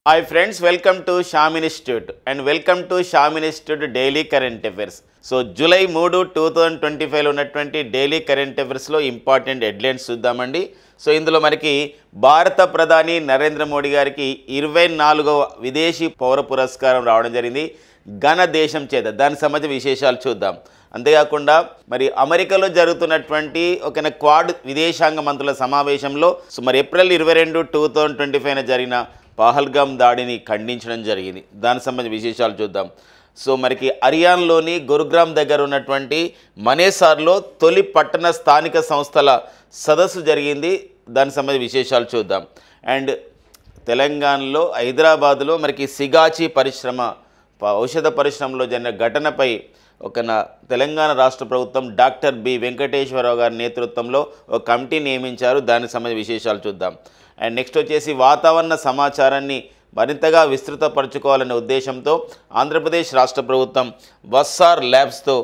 Hi friends, welcome to Shyam institute and welcome to Shyam institute daily current affairs. So July 3, 2025లో ఉన్నటువంటి daily current అఫైర్స్లో important headlines చూద్దామండి. So ఇందులో మనకి భారత ప్రధాని నరేంద్ర మోడీ గారికి 24వ విదేశీ పౌర పురస్కారం రావడం జరిగింది ఘన దేశం చేత. దానికి సంబంధించిన విశేషాలు చూద్దాం. అంతేకాకుండా మరి అమెరికాలో జరుగుతున్నటువంటి ఒక క్వాడ్ విదేశాంగ మంత్రుల సమావేశంలో మరి ఏప్రిల్ 22, 2025 జరిగిన పహల్గామ్ దాడిని ఖండించడం జరిగింది. దానికి సంబంధించిన విశేషాలు చూద్దాం. సో మనకి హర్యానాలోని గురుగ్రామ్ దగ్గర ఉన్నటువంటి మనేసార్లో తొలి పట్టణ స్థానిక సంస్థల సదస్సు జరిగింది. దానికి సంబంధించిన విశేషాలు చూద్దాం. అండ్ తెలంగాణలో హైదరాబాదులో మనకి సిగాచి పరిశ్రమ ఔషధ పరిశ్రమలో జరిగిన ఘటనపై తెలంగాణ రాష్ట్ర ప్రభుత్వం డాక్టర్ బి వెంకటేశ్వరరావు గారి నేతృత్వంలో ఒక కమిటీ నియమించారు. దానికి సంబంధించిన విశేషాలు చూద్దాం. అండ్ నెక్స్ట్ వచ్చేసి వాతావరణ సమాచారాన్ని మరింతగా విస్తృతపరచుకోవాలనే ఉద్దేశంతో ఆంధ్రప్రదేశ్ రాష్ట్ర ప్రభుత్వం వస్సార్ ల్యాబ్స్తో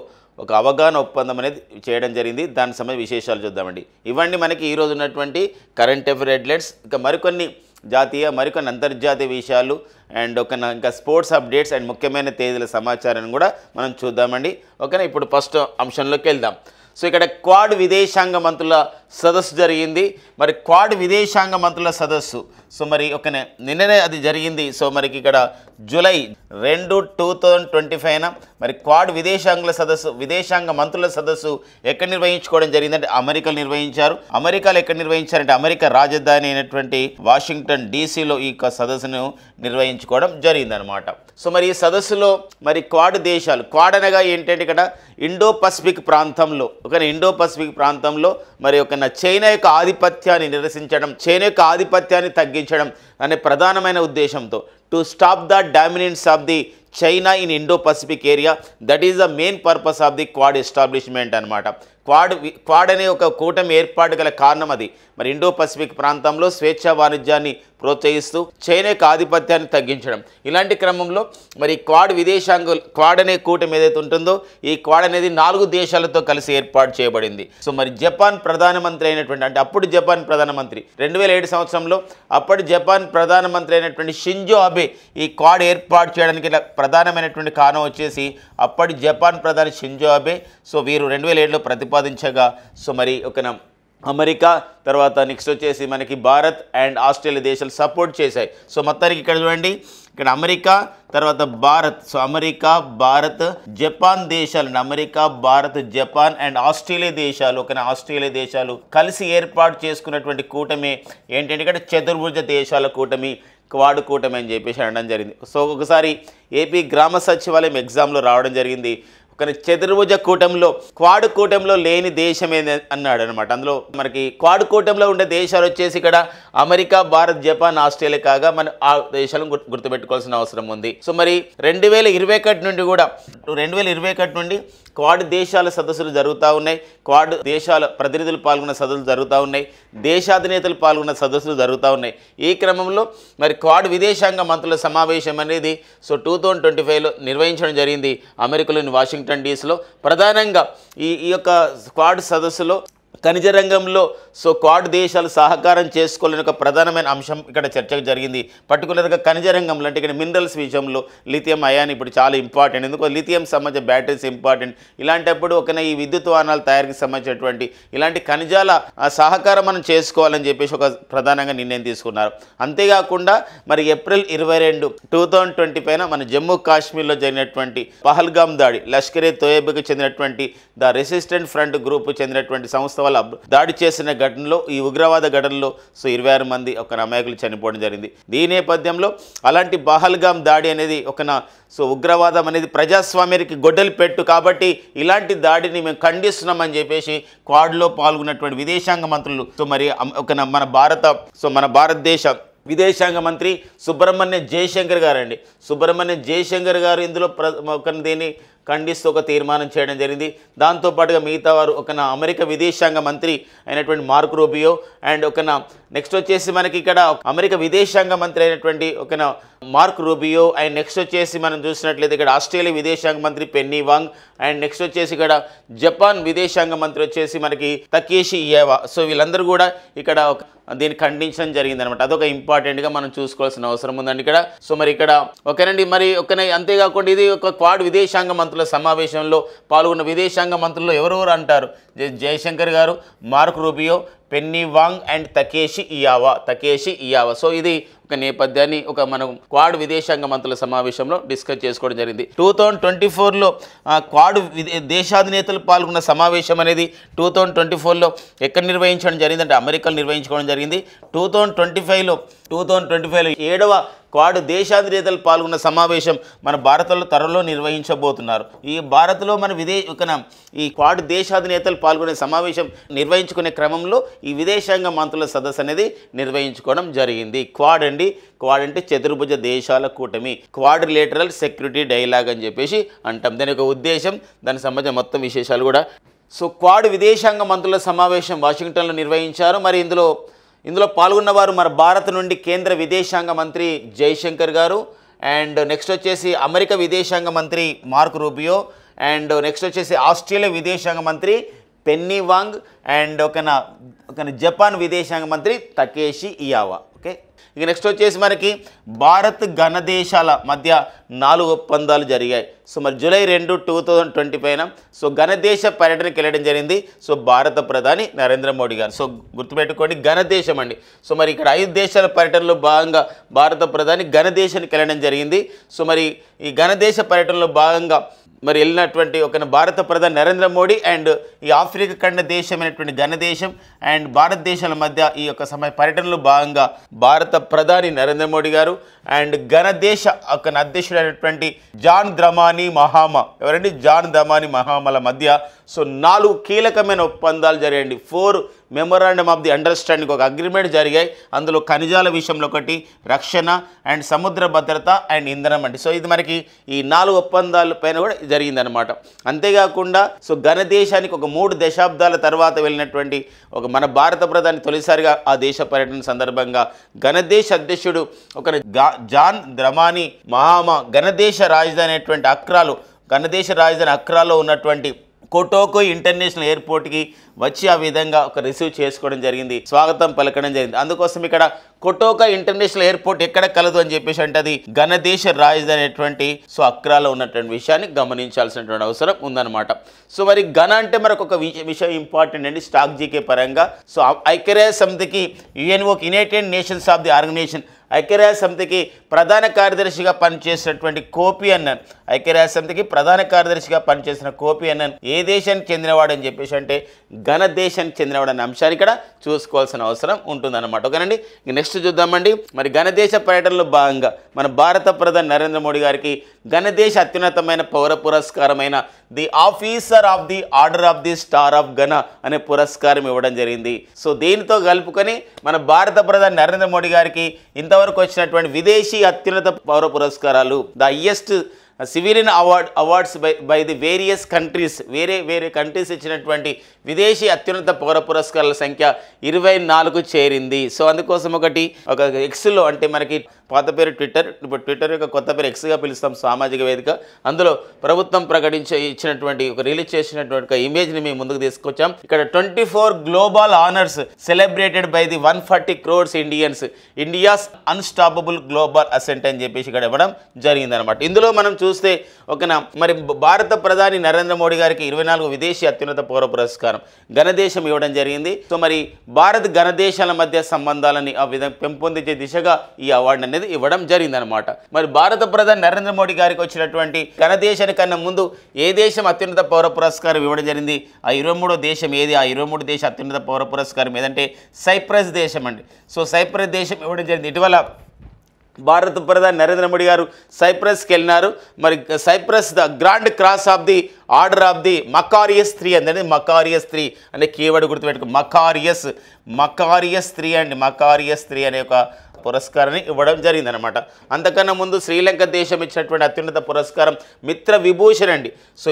ఒక అవగాహన ఒప్పందం అనేది చేయడం జరిగింది. దానికి సంబంధించిన విశేషాలు చూద్దామండి. ఇవన్నీ మనకి ఈరోజు ఉన్నటువంటి కరెంట్ అఫైర్ హెడ్లైన్స్. ఇంకా మరికొన్ని జాతీయ మరికొన్ని అంతర్జాతీయ విషయాలు అండ్ ఇంకా స్పోర్ట్స్ అప్డేట్స్ అండ్ ముఖ్యమైన తేదీల సమాచారాన్ని కూడా మనం చూద్దామండి. ఓకేనా, ఇప్పుడు ఫస్ట్ అంశంలోకి వెళ్దాం. సో ఇక్కడ క్వాడ్ విదేశాంగ మంత్రుల సదస్సు జరిగింది. మరి క్వాడ్ విదేశాంగ మంత్రుల సదస్సు సో మరి నిన్ననే అది జరిగింది. సో మనకి ఇక్కడ జూలై 2, 2025 మరి క్వాడ్ విదేశాంగ మంత్రుల సదస్సు ఎక్కడ నిర్వహించుకోవడం జరిగిందంటే అమెరికాలో నిర్వహించారు. అమెరికాలో ఎక్కడ నిర్వహించారంటే అమెరికా రాజధాని అయినటువంటి వాషింగ్టన్ డీసీలో ఈ సదస్సును నిర్వహించుకోవడం జరిగిందనమాట. సో మరి ఈ సదస్సులో మరి క్వాడ్ దేశాలు, క్వాడ్ అనగా ఏంటంటే ఇక్కడ ఇండో పసిఫిక్ ప్రాంతంలో మరి చైనా యొక్క ఆధిపత్యాన్ని నిరసించడం, చైనా యొక్క ఆధిపత్యాన్ని తగ్గించడం అనే ప్రధానమైన ఉద్దేశంతో to stop the dominance of the China in Indo Pacific area, that is the main purpose of the quad establishment అనమాట. క్వాడ్ అనే ఒక కూటమి ఏర్పాటు గల కారణం అది. మరి ఇండో పసిఫిక్ ప్రాంతంలో స్వేచ్ఛా వాణిజ్యాన్ని ప్రోత్సహిస్తూ చైనా యొక్క ఆధిపత్యాన్ని తగ్గించడం. ఇలాంటి క్రమంలో మరి క్వాడ్ అనే కూటమి ఏదైతే ఉంటుందో ఈ క్వాడ్ అనేది 4 దేశాలతో కలిసి ఏర్పాటు చేయబడింది. సో మరి జపాన్ ప్రధానమంత్రి అయినటువంటి అప్పుడు జపాన్ ప్రధానమంత్రి 2007 సంవత్సరంలో అప్పటి జపాన్ ప్రధానమంత్రి అయినటువంటి షింజో అబే ఈ క్వాడ్ ఏర్పాటు చేయడానికి ప్రధానమైనటువంటి కారణం వచ్చేసి అప్పటి జపాన్ ప్రధాని షింజో అబే. సో వీరు 2007లో ప్రతిపాదించగా సో మరి అమెరికా తర్వాత నెక్స్ట్ వచ్చేసి మనకి భారత్ అండ్ ఆస్ట్రేలియా దేశాలు సపోర్ట్ చేశాయి. సో మొత్తానికి ఇక్కడ చూడండి, ఇక్కడ అమెరికా తర్వాత Bharat, so America, Bharat, Japan దేశాలు, America, Bharat, Japan and Australia దేశాలు కలిసి ఏర్పాటు చేసుకున్నటువంటి కూటమి ఏంటంటే ఇక్కడ చతుర్భుజ దేశాల కూటమి, క్వాడ్ కూటమి అని చెప్పేసి అనడం జరిగింది. సో ఒకసారి ఏపీ గ్రామ సచివాలయం ఎగ్జామ్లో రావడం జరిగింది. కానీ చతుర్భుజ కూటమిలో క్వాడ్ కూటమిలో లేని దేశం ఏది అన్నాడు అనమాట. అందులో మనకి క్వాడ్ కూటమిలో ఉండే దేశాలు వచ్చేసి ఇక్కడ అమెరికా, భారత్, జపాన్, ఆస్ట్రేలియా కాగా మన ఆ దేశాలను గుర్తుపెట్టుకోవాల్సిన అవసరం ఉంది. సో మరి 2021 నుండి క్వాడ్ దేశాల సదస్సులు జరుగుతూ ఉన్నాయి. క్వాడ్ దేశాల ప్రతినిధులు పాల్గొన్న సదస్సులు జరుగుతూ ఉన్నాయి. దేశాధినేతలు పాల్గొన్న సదస్సులు జరుగుతూ ఉన్నాయి. ఈ క్రమంలో మరి క్వాడ్ విదేశాంగ మంత్రుల సమావేశం అనేది సో 2025లో నిర్వహించడం జరిగింది అమెరికాలోని వాషింగ్టన్ డీసీలో. ప్రధానంగా ఈ యొక్క క్వాడ్ సదస్సులో ఖనిజ రంగంలో సో క్వాడ్ దేశాలు సహకారం చేసుకోవాలని ఒక ప్రధానమైన అంశం ఇక్కడ చర్చకు జరిగింది. పర్టికులర్గా ఖనిజ రంగంలో అంటే ఇక్కడ మినరల్స్ విషయంలో లిథియం అయాన్ ఇప్పుడు చాలా ఇంపార్టెంట్. ఎందుకు లిథియం సంబంధించిన బ్యాటరీస్ ఇంపార్టెంట్. ఇలాంటప్పుడు ఈ విద్యుత్ వాహనాల తయారీకి సంబంధించినటువంటి ఇలాంటి ఖనిజాల సహకారం మనం చేసుకోవాలని చెప్పేసి ఒక ప్రధానంగా నిర్ణయం తీసుకున్నారు. అంతేకాకుండా మరి ఏప్రిల్ 22, 2025 మన జమ్మూ కాశ్మీర్లో జరిగినటువంటి పహల్గామ్ దాడి, లష్కరే తోయబాకి చెందినటువంటి ద రెసిస్టెంట్ ఫ్రంట్ గ్రూప్ చెందినటువంటి సంస్థ దాడి చేసిన ఘటనలో ఈ ఉగ్రవాద ఘటనలో సో 26 మంది అమాయకులు చనిపోవడం జరిగింది. ఈ నేపథ్యంలో అలాంటి పహల్గామ్ దాడి అనేది సో ఉగ్రవాదం అనేది ప్రజాస్వామ్యానికి గొడ్డలి పెట్టు కాబట్టి ఇలాంటి దాడిని మేము ఖండిస్తున్నామని చెప్పేసి క్వాడ్లో పాల్గొన్నటువంటి విదేశాంగ మంత్రులు సో మరి మన భారతదేశ విదేశాంగ మంత్రి సుబ్రహ్మణ్యం జయశంకర్ గారు ఇందులో దీన్ని ఖండిస్తూ ఒక తీర్మానం చేయడం జరిగింది. దాంతోపాటుగా మిగతా వారు అమెరికా విదేశాంగ మంత్రి అయినటువంటి మార్క్ రూబియో అండ్ నెక్స్ట్ వచ్చేసి మనకి ఇక్కడ అమెరికా విదేశాంగ మంత్రి అయినటువంటి ఒక మార్క్ రూబియో, అండ్ నెక్స్ట్ వచ్చేసి మనం చూసినట్లయితే ఇక్కడ ఆస్ట్రేలియా విదేశాంగ మంత్రి పెన్నీ వాంగ్, అండ్ నెక్స్ట్ వచ్చేసి ఇక్కడ జపాన్ విదేశాంగ మంత్రి వచ్చేసి మనకి తకేషి ఇయావా. సో వీళ్ళందరూ కూడా ఇక్కడ దీన్ని ఖండించడం జరిగింది అనమాట. అదొక ఇంపార్టెంట్గా మనం చూసుకోవాల్సిన అవసరం ఉందండి ఇక్కడ. సో మరి ఇక్కడ ఓకేనండి, మరి అంతేకాకుండా ఇది ఒక క్వాడ్ విదేశాంగ మంత్రుల సమావేశంలో పాల్గొన్న విదేశాంగ మంత్రులు ఎవరెవరు అంటారు? Jaishankar garu, Mark Rubio, Penny Wong and Takeshi Iwaya. So ఇది ఒక నేపథ్యాన్ని మనం క్వాడ్ విదేశాంగ మంత్రుల సమావేశంలో డిస్కస్ చేసుకోవడం జరిగింది. 2024లో క్వాడ్ దేశాధినేతలు పాల్గొన్న సమావేశం అనేది 2024లో ఎక్కడ నిర్వహించడం జరిగిందంటే అమెరికాలో నిర్వహించుకోవడం జరిగింది. 2025లో 7వ క్వాడ్ దేశాధినేతలు పాల్గొన్న సమావేశం మన భారత్లో త్వరలో నిర్వహించబోతున్నారు. ఈ భారత్లో ఈ క్వాడ్ దేశాధినేతలు పాల్గొనే సమావేశం నిర్వహించుకునే క్రమంలో ఈ విదేశాంగ మంత్రుల సదస్సు అనేది నిర్వహించుకోవడం జరిగింది. క్వాడ్ అంటే చతుర్భుజ దేశాల కూటమి, క్వాడ్రిలేటరల్ సెక్యూరిటీ డైలాగ్ అని చెప్పేసి అంటాం. దాని యొక్క ఉద్దేశం, దానికి సంబంధించిన మొత్తం విశేషాలు కూడా. సో క్వాడ్ విదేశాంగ మంత్రుల సమావేశం వాషింగ్టన్లో నిర్వహించారు. మరి ఇందులో పాల్గొన్నవారు మన భారత్ నుండి కేంద్ర విదేశాంగ మంత్రి జయశంకర్ గారు, అండ్ నెక్స్ట్ వచ్చేసి అమెరికా విదేశాంగ మంత్రి మార్క్ రూబియో, అండ్ నెక్స్ట్ వచ్చేసి ఆస్ట్రేలియా విదేశాంగ మంత్రి పెన్నీ వాంగ్, అండ్ ఒక జపాన్ విదేశాంగ మంత్రి తకేషి ఇయావా. ఓకే, ఇక నెక్స్ట్ వచ్చేసి మనకి భారత్ ఘన దేశాల మధ్య 4 ఒప్పందాలు జరిగాయి. సో మరి జూలై 2, 2025 సో ఘన దేశ పర్యటనకి వెళ్ళడం జరిగింది. సో భారత ప్రధాని నరేంద్ర మోడీ గారు. సో గుర్తుపెట్టుకోండి, ఘన దేశం అండి. సో మరి ఇక్కడ 5 దేశాల పర్యటనలో భాగంగా భారత ప్రధాని ఘన దేశానికి వెళ్ళడం జరిగింది. సో మరి ఈ ఘన దేశ పర్యటనలో భాగంగా మరి వెళ్ళినటువంటి భారత ప్రధాని నరేంద్ర మోడీ అండ్ ఈ ఆఫ్రికా ఖండ దేశమైనటువంటి ఘన దేశం అండ్ భారతదేశాల మధ్య ఈ యొక్క పర్యటనలో భాగంగా భారత ప్రధాని నరేంద్ర మోడీ గారు అండ్ ఘన దేశ అధ్యక్షుడైనటువంటి జాన్ ద్రమాని మహామా, ఎవరండి? జాన్ ద్రమాని మహామాల మధ్య సో 4 కీలకమైన ఒప్పందాలు జరిగాయండి. 4 మెమొరాండమ్ ఆఫ్ ది అండర్స్టాండింగ్, ఒక అగ్రిమెంట్ జరిగాయి. అందులో ఖనిజాల విషయంలో ఒకటి, రక్షణ అండ్ సముద్ర భద్రత అండ్ ఇంధనం అండి. సో ఇది మనకి ఈ 4 ఒప్పందాల పైన కూడా జరిగిందనమాట. అంతేకాకుండా సో ఘన దేశానికి ఒక 3 దశాబ్దాల తర్వాత వెళ్ళినటువంటి మన భారత ప్రధాని తొలిసారిగా ఆ దేశ పర్యటన సందర్భంగా ఘన దేశ అధ్యక్షుడు జాన్ ద్రమాని మహామా ఘన దేశ రాజధాని అక్రాలో ఉన్నటువంటి కోటోకో ఇంటర్నేషనల్ ఎయిర్పోర్ట్కి వచ్చి ఆ విధంగా రిసీవ్ చేసుకోవడం జరిగింది, స్వాగతం పలకడం జరిగింది. అందుకోసం ఇక్కడ కోటోకా ఇంటర్నేషనల్ ఎయిర్పోర్ట్ ఎక్కడ కలదు అని చెప్పేసి అంటే అది ఘన దేశ రాజధాని అనేటువంటి సో అక్రాలో ఉన్నటువంటి విషయాన్ని గమనించాల్సినటువంటి అవసరం ఉందన్నమాట. సో మరి ఘన అంటే మనకు ఒక విషయం ఇంపార్టెంట్ అండి స్టాక్ జీకే పరంగా. సో ఐక్యరాజ్య సమితికి యుఎన్ఓకి United Nations of the organisation ఐక్యరాజ్య సమితికి ప్రధాన కార్యదర్శిగా పనిచేసినటువంటి కోఫీ అన్నన్, ఐక్యరాజ్య సమితికి ప్రధాన కార్యదర్శిగా పనిచేసిన కోఫీ అన్నన్ ఏ దేశానికి చెందినవాడు అని చెప్పేసి అంటే ఘన దేశానికి చెందినవాడు అనే అంశాన్ని ఇక్కడ చూసుకోవాల్సిన అవసరం ఉంటుందన్నమాట. ఓకేనండి, నెక్స్ట్ చూద్దామండి. మరి ఘన దేశ పర్యటనలో భాగంగా మన భారత ప్రధాని నరేంద్ర మోడీ గారికి ఘన దేశ అత్యున్నతమైన పౌర పురస్కారమైన the officer of the order of the star of Ghana అనే పురస్కారం ఇవ్వడం జరిగింది. సో దీనితో కలుపుకొని మన భారత ప్రధాని నరేంద్ర మోడీ గారికి ఇంతవరకు వచ్చినటువంటి విదేశీ అత్యున్నత పౌర పురస్కారాలు, the highest civilian awards by the various countries, వేరే కంట్రీస్ ఇచ్చినటువంటి విదేశీ అత్యున్నత పౌర పురస్కారాల సంఖ్య 24కు చేరింది. సో అందుకోసం ఒక ఎక్స్లో అంటే మనకి పాత పేరు ట్విట్టర్, ఇప్పుడు ట్విట్టర్ యొక్క కొత్త పేరు ఎక్స్గా పిలుస్తాం, సామాజిక వేదిక. అందులో ప్రభుత్వం ఇచ్చినటువంటి రిలీజ్ చేసినటువంటి ఇమేజ్ని మేము ముందుకు తీసుకొచ్చాం. ఇక్కడ 24 global honours celebrated by the 140 crores Indians, India's unstoppable global ascent అని చెప్పేసి ఇక్కడ ఇవ్వడం జరిగిందనమాట. ఇందులో మనం చూస్తే మరి భారత ప్రధాని నరేంద్ర మోడీ గారికి 24 విదేశీ అత్యున్నత పౌర పురస్కారం ఘన దేశం ఇవ్వడం జరిగింది. సో మరి భారత్ ఘన దేశాల మధ్య సంబంధాలని ఆ విధంగా పెంపొందించే దిశగా ఈ అవార్డు అనేది ఇవ్వడం జరిగిందనమాట. మరి భారత ప్రధాని నరేంద్ర మోడీ గారికి వచ్చినటువంటి ఘన దేశానికన్నా ముందు ఏ దేశం అత్యున్నత పౌర పురస్కారం ఇవ్వడం జరిగింది? ఆ 23వ దేశం ఏది? ఆ 23 దేశ అత్యున్నత పౌర పురస్కారం ఏదంటే సైప్రస్ దేశం అండి. సో సైప్రస్ దేశం ఇవ్వడం జరిగింది. ఇటీవల భారత ప్రధాని నరేంద్ర మోడీ గారు సైప్రస్కి వెళ్ళినారు. మరి Cyprus the grand cross of the order of the Makarios 3 అంటే మకారియస్ 3 అనే కీవర్డ్ గుర్తుపెట్టుకో, మకారియస్ 3 అండి, మకారియస్ 3 అనే ఒక పురస్కారాన్ని ఇవ్వడం జరిగిందనమాట. అంతకన్నా ముందు శ్రీలంక దేశం ఇచ్చినటువంటి అత్యున్నత పురస్కారం మిత్ర విభూషణ్ అండి. సో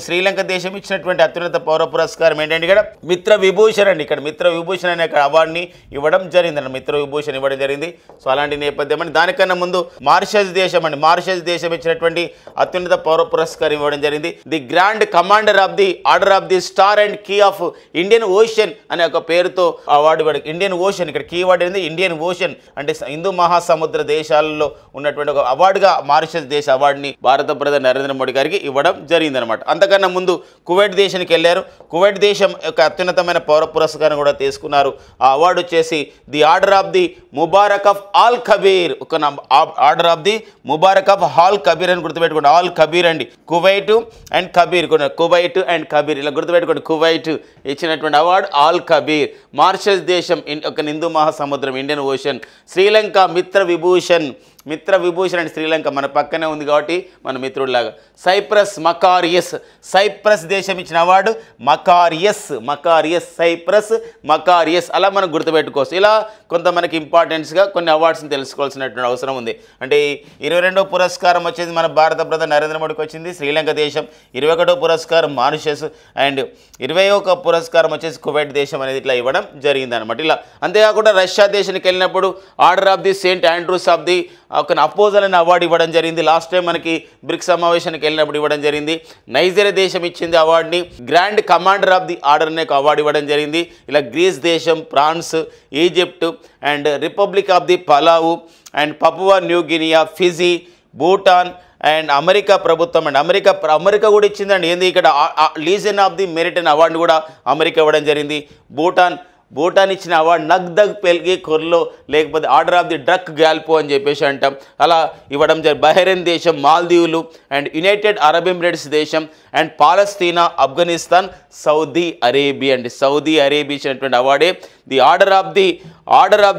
శ్రీలంక దేశం ఇచ్చినటువంటి అత్యున్నత పౌర పురస్కారం ఏంటంటే ఇక్కడ మిత్ర విభూషణ్ అండి. ఇక్కడ మిత్ర విభూషణ్ అనే అవార్డుని ఇవ్వడం జరిగిందండి. మిత్ర విభూషణ్ ఇవ్వడం జరిగింది. సో అలాంటి నేపథ్యం అండి. దానికన్నా ముందు మారిషస్ దేశం అండి. మారిషస్ దేశం ఇచ్చినటువంటి అత్యున్నత పౌర పురస్కారం ఇవ్వడం జరిగింది. The grand commander of the order of the star and key of Indian Ocean అనే ఒక పేరుతో అవార్డు ఇవ్వడం. ఇండియన్ ఓషన్, ఇక్కడ కీ వర్డ్ ఏంది ఇండియన్ ఓషన్, అంటే హిందూ మహాసముద్ర దేశాలలో ఉన్నటువంటి ఒక అవార్డుగా మారిషస్ దేశ అవార్డుని భారత ప్రధాని నరేంద్ర మోడీ గారికి ఇవ్వడం జరిగిందనమాట. అంతకన్నా ముందు కువైట్ దేశానికి వెళ్ళారు. కువైట్ దేశం యొక్క అత్యున్నతమైన పౌర పురస్కారం కూడా తీసుకున్నారు. ఆ అవార్డు వచ్చేసి the order of the Mubarak of al Kabeer. ఒక order of the Mubarak of al Kabeer అని గుర్తుపెట్టుకోండి. ఆల్ కబీర్ అండి. Kuwait and Kabeer, Kuwait and Kabeer ఇలా గుర్తుపెట్టుకోండి. కువైట్ ఇచ్చినటువంటి అవార్డు ఆల్ కబీర్. మారిషస్ దేశం ఒక హిందూ మహాసముద్రం ఇండియన్ ఓషన్. శ్రీలంక మిత్ర విభూషణ్ అండ్ శ్రీలంక మన పక్కనే ఉంది కాబట్టి మన మిత్రుడిలాగా. సైప్రస్ మకారియస్, సైప్రస్ దేశం ఇచ్చిన అవార్డు మకారియస్. సైప్రస్ మకారియస్ అలా మనం గుర్తుపెట్టుకోవచ్చు. ఇలా కొంత మనకి ఇంపార్టెన్స్గా కొన్ని అవార్డ్స్ని తెలుసుకోవాల్సినటువంటి అవసరం ఉంది. అంటే 22వ పురస్కారం వచ్చేది మన భారత ప్రధాని నరేంద్ర మోడీకి వచ్చింది శ్రీలంక దేశం. 21వ పురస్కారం మారిషస్ అండ్ 21వ పురస్కారం వచ్చేసి కువైట్ దేశం అనేది ఇట్లా ఇవ్వడం జరిగిందనమాట. ఇలా అంతేకాకుండా రష్యా దేశానికి వెళ్ళినప్పుడు order of the Saint Andrews of the ఒక అపోజల్ అనే అవార్డు ఇవ్వడం జరిగింది. లాస్ట్ టైం మనకి బ్రిక్స్ సమావేశానికి వెళ్ళినప్పుడు ఇవ్వడం జరిగింది. నైజీరియా దేశం ఇచ్చింది అవార్డుని. Grand commander of the order అనే అవార్డు ఇవ్వడం జరిగింది. ఇలా గ్రీస్ దేశం, France, Egypt and republic of the Palau and Papua New Guinea, Fiji, Bhutan and America ప్రభుత్వం అండ్ అమెరికా కూడా ఇచ్చిందండి. ఏంది ఇక్కడ లీజన్ ఆఫ్ ది మెరిట్ అనే అవార్డు కూడా అమెరికా ఇవ్వడం జరిగింది. భూటాన్ ఇచ్చిన అవార్డు నగ్దగ్ పెల్గి కొర్లో, లేకపోతే order of the Druk Gyalpo అని చెప్పేసి అంటాం. అలా ఇవ్వడం బహ్రెయిన్ దేశం, మాల్దీవులు అండ్ యునైటెడ్ అరబ్ ఎమిరేట్స్ దేశం and Palestine, Afghanistan, Saudi Arabia అండి. సౌదీ అరేబియా ఇచ్చినటువంటి అవార్డే the order of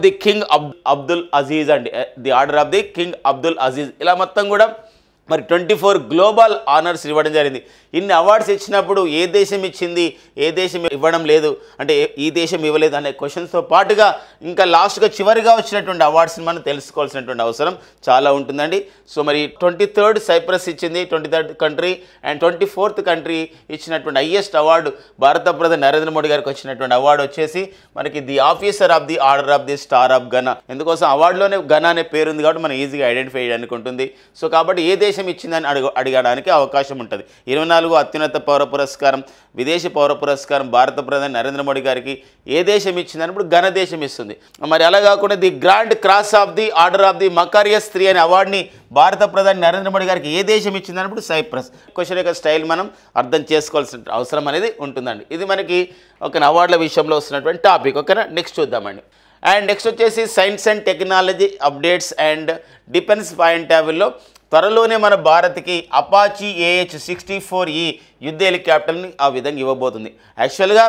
the king Abdul Aziz అండి. The order of the king Abdul Aziz. ఇలా మొత్తం కూడా మరి 24 గ్లోబల్ ఆనర్స్ ఇవ్వడం జరిగింది. ఇన్ని అవార్డ్స్ ఇచ్చినప్పుడు ఏ దేశం ఇచ్చింది, ఏ దేశం ఇవ్వడం లేదు, అంటే ఈ దేశం ఇవ్వలేదు అనే క్వశ్చన్స్తో పాటుగా ఇంకా లాస్ట్గా చివరిగా వచ్చినటువంటి అవార్డ్స్ని మనం తెలుసుకోవాల్సినటువంటి అవసరం చాలా ఉంటుందండి. సో మరి 23rd సైప్రస్ ఇచ్చింది, 23rd country and 24th country ఇచ్చినటువంటి హైయెస్ట్ అవార్డు భారత ప్రధాని నరేంద్ర మోడీ గారికి వచ్చినటువంటి అవార్డు వచ్చేసి మనకి the officer of the order of the star of Ghana. ఎందుకోసం అవార్డులోనే ఘనా అనే పేరు ఉంది కాబట్టి మనం ఈజీగా ఐడెంటిఫై చేయడానికి ఉంటుంది. సో కాబట్టి ఏ దేశం ఇచ్చిందని అడగడానికి అవకాశం ఉంటుంది. 24 అత్యున్నత పౌర పురస్కారం, విదేశీ పౌర పురస్కారం భారత ప్రధాని నరేంద్ర మోడీ గారికి ఏ దేశం ఇచ్చిందని ఇప్పుడు ఘన దేశం ఇస్తుంది. మరి అలా కాకుండా the grand cross of the order of the Makarios 3 అనే అవార్డుని భారత ప్రధాని నరేంద్ర మోడీ గారికి ఏ దేశం ఇచ్చిందని ఇప్పుడు సైప్రస్. క్వశ్చన్ యొక్క స్టైల్ మనం అర్థం చేసుకోవాల్సిన అవసరం అనేది ఉంటుందండి. ఇది మనకి ఒక అవార్డుల విషయంలో వస్తున్నటువంటి టాపిక్. ఓకేనా, నెక్స్ట్ చూద్దామండి. అండ్ నెక్స్ట్ వచ్చేసి science and technology updates and defence point of వ్యూలో త్వరలోనే మన భారత్కి అపాచీ AH-64E యుద్ధ హెలికాప్టర్ని ఆ విధంగా ఇవ్వబోతుంది. యాక్చువల్గా